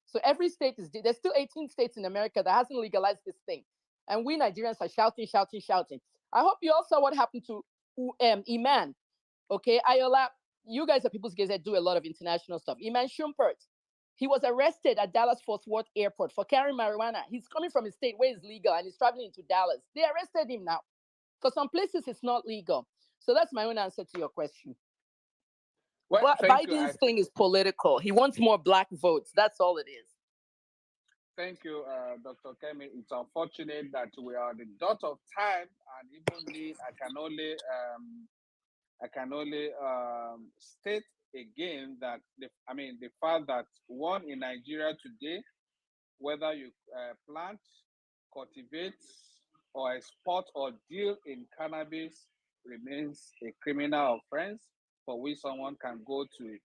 So every state there's still 18 states in America that hasn't legalized this thing. And we Nigerians are shouting, shouting, shouting. I hope you all saw what happened to Iman. Okay, Ayola, you guys are People's Gaze that do a lot of international stuff. Iman Shumpert, he was arrested at Dallas Fort Worth Airport for carrying marijuana. He's coming from a state where it's legal and he's traveling into Dallas. They arrested him now. For some places, it's not legal. So that's my own answer to your question. Well, but thank you. Biden's thing is political. He wants more black votes. That's all it is. Thank you, Dr. Kemi. It's unfortunate that we are on the dot of time, and even me, I can only state again that the fact that one in Nigeria today, whether you plant, cultivate, or export or deal in cannabis, remains a criminal offense for which someone can go to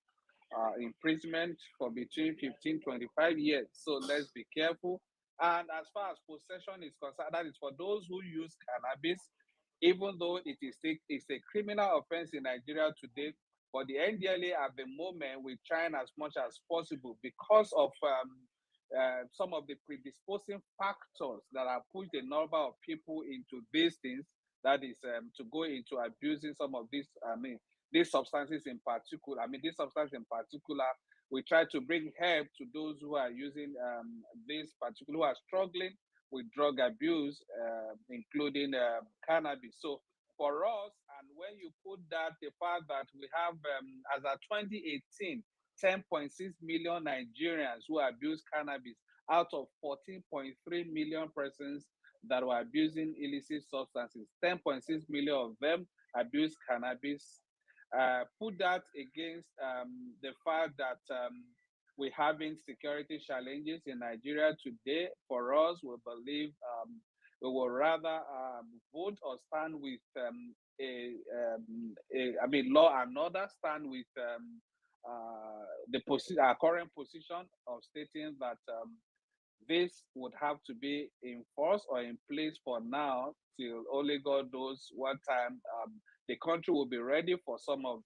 imprisonment for between 15 25 years. So let's be careful. And as far as possession is concerned, that is for those who use cannabis, even though it's a criminal offense in Nigeria today. But the NDLA at the moment, we're trying as much as possible because of some of the predisposing factors that have pushed a number of people into these things, that is to go into abusing some of these substances in particular. This substance in particular, we try to bring help to those who are using this particular, who are struggling with drug abuse, including cannabis. So for us, and when you put that, the fact that we have, as of 2018, 10.6 million Nigerians who abuse cannabis out of 14.3 million persons that were abusing illicit substances. 10.6 million of them abuse cannabis. Put that against the fact that we're having security challenges in Nigeria today. For us, we believe we will rather vote or stand with law and order, stand with our current position of stating that this would have to be enforced or in place for now till only God knows what time the country will be ready for some of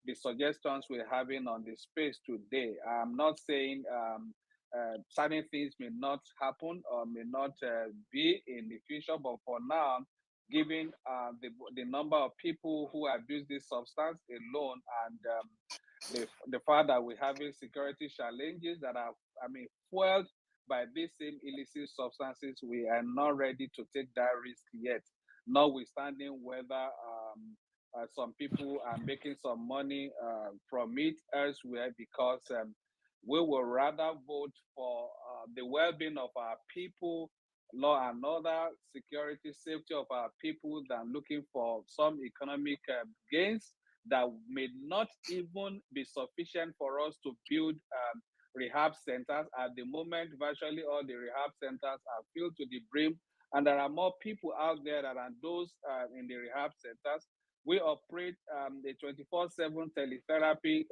the suggestions we're having on the space today. I'm not saying certain things may not happen or may not be in the future, but for now, given the number of people who abuse this substance alone, and the fact that we're having security challenges that are, fueled by these same illicit substances, we are not ready to take that risk yet, notwithstanding whether some people are making some money from it elsewhere, because we will rather vote for the well-being of our people, law and order, security, safety of our people, than looking for some economic gains that may not even be sufficient for us to build rehab centers. At the moment, virtually all the rehab centers are filled to the brim, and there are more people out there than those in the rehab centers. We operate a 24/7 teletherapy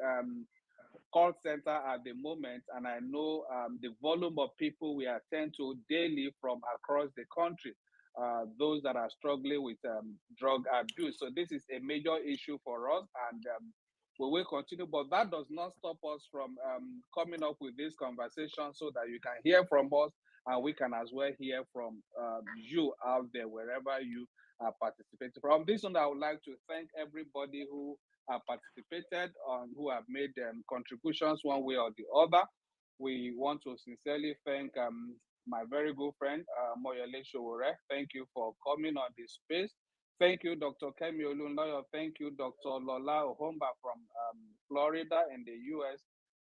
call center at the moment, and I know the volume of people we attend to daily from across the country, those that are struggling with drug abuse. So this is a major issue for us, and we will continue, but that does not stop us from coming up with this conversation so that you can hear from us, and we can as well hear from you out there, wherever you are participating. From this one, I would like to thank everybody who have participated, who have made contributions one way or the other. We want to sincerely thank my very good friend, Moyole Showore. Thank you for coming on this space. Thank you, Dr. Kemi Olunloyo. Thank you, Dr. Lola Ohomba from Florida in the US.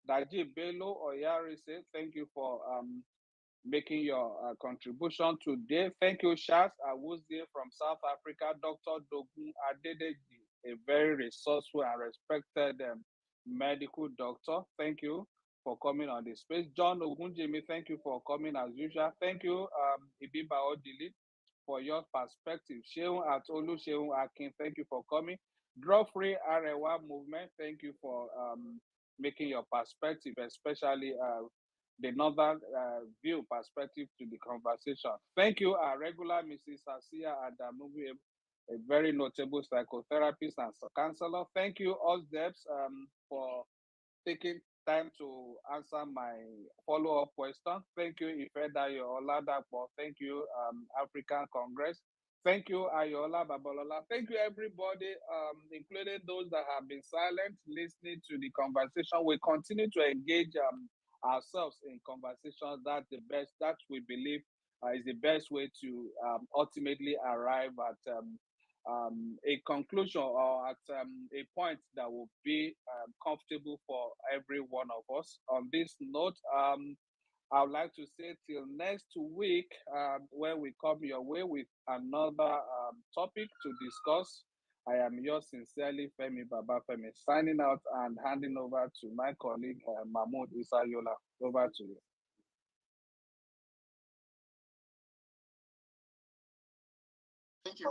Daji Bello Oyarise, thank you for making your contribution today. Thank you, Shaz Awuzie from South Africa. Dr. Dogun Adedeji, a very resourceful and respected medical doctor. Thank you for coming on the space. John Ogunjimi, thank you for coming as usual. Thank you, Ibiba Odili, for your perspective. Sheung Atolu, Sheung Akin, thank you for coming. Drug Free Arewa Movement, thank you for making your perspective, especially the northern view perspective to the conversation. Thank you, our regular Mrs. Asia Adamugu, a very notable psychotherapist and counselor. Thank you, Osdebs, for taking time to answer my follow-up question. Thank you, Ifedayo Oladapo. Thank you, African Congress. Thank you, Ayola Babalola. Thank you, everybody, including those that have been silent, listening to the conversation. We continue to engage ourselves in conversations. That's the best, that we believe is the best way to ultimately arrive at a conclusion, or at a point that will be comfortable for every one of us. On this note, I would like to say till next week, when we come your way with another topic to discuss. I am yours sincerely, Femi Babafemi, signing out and handing over to my colleague, Mahmoud Isayola. Over to you. Thank you.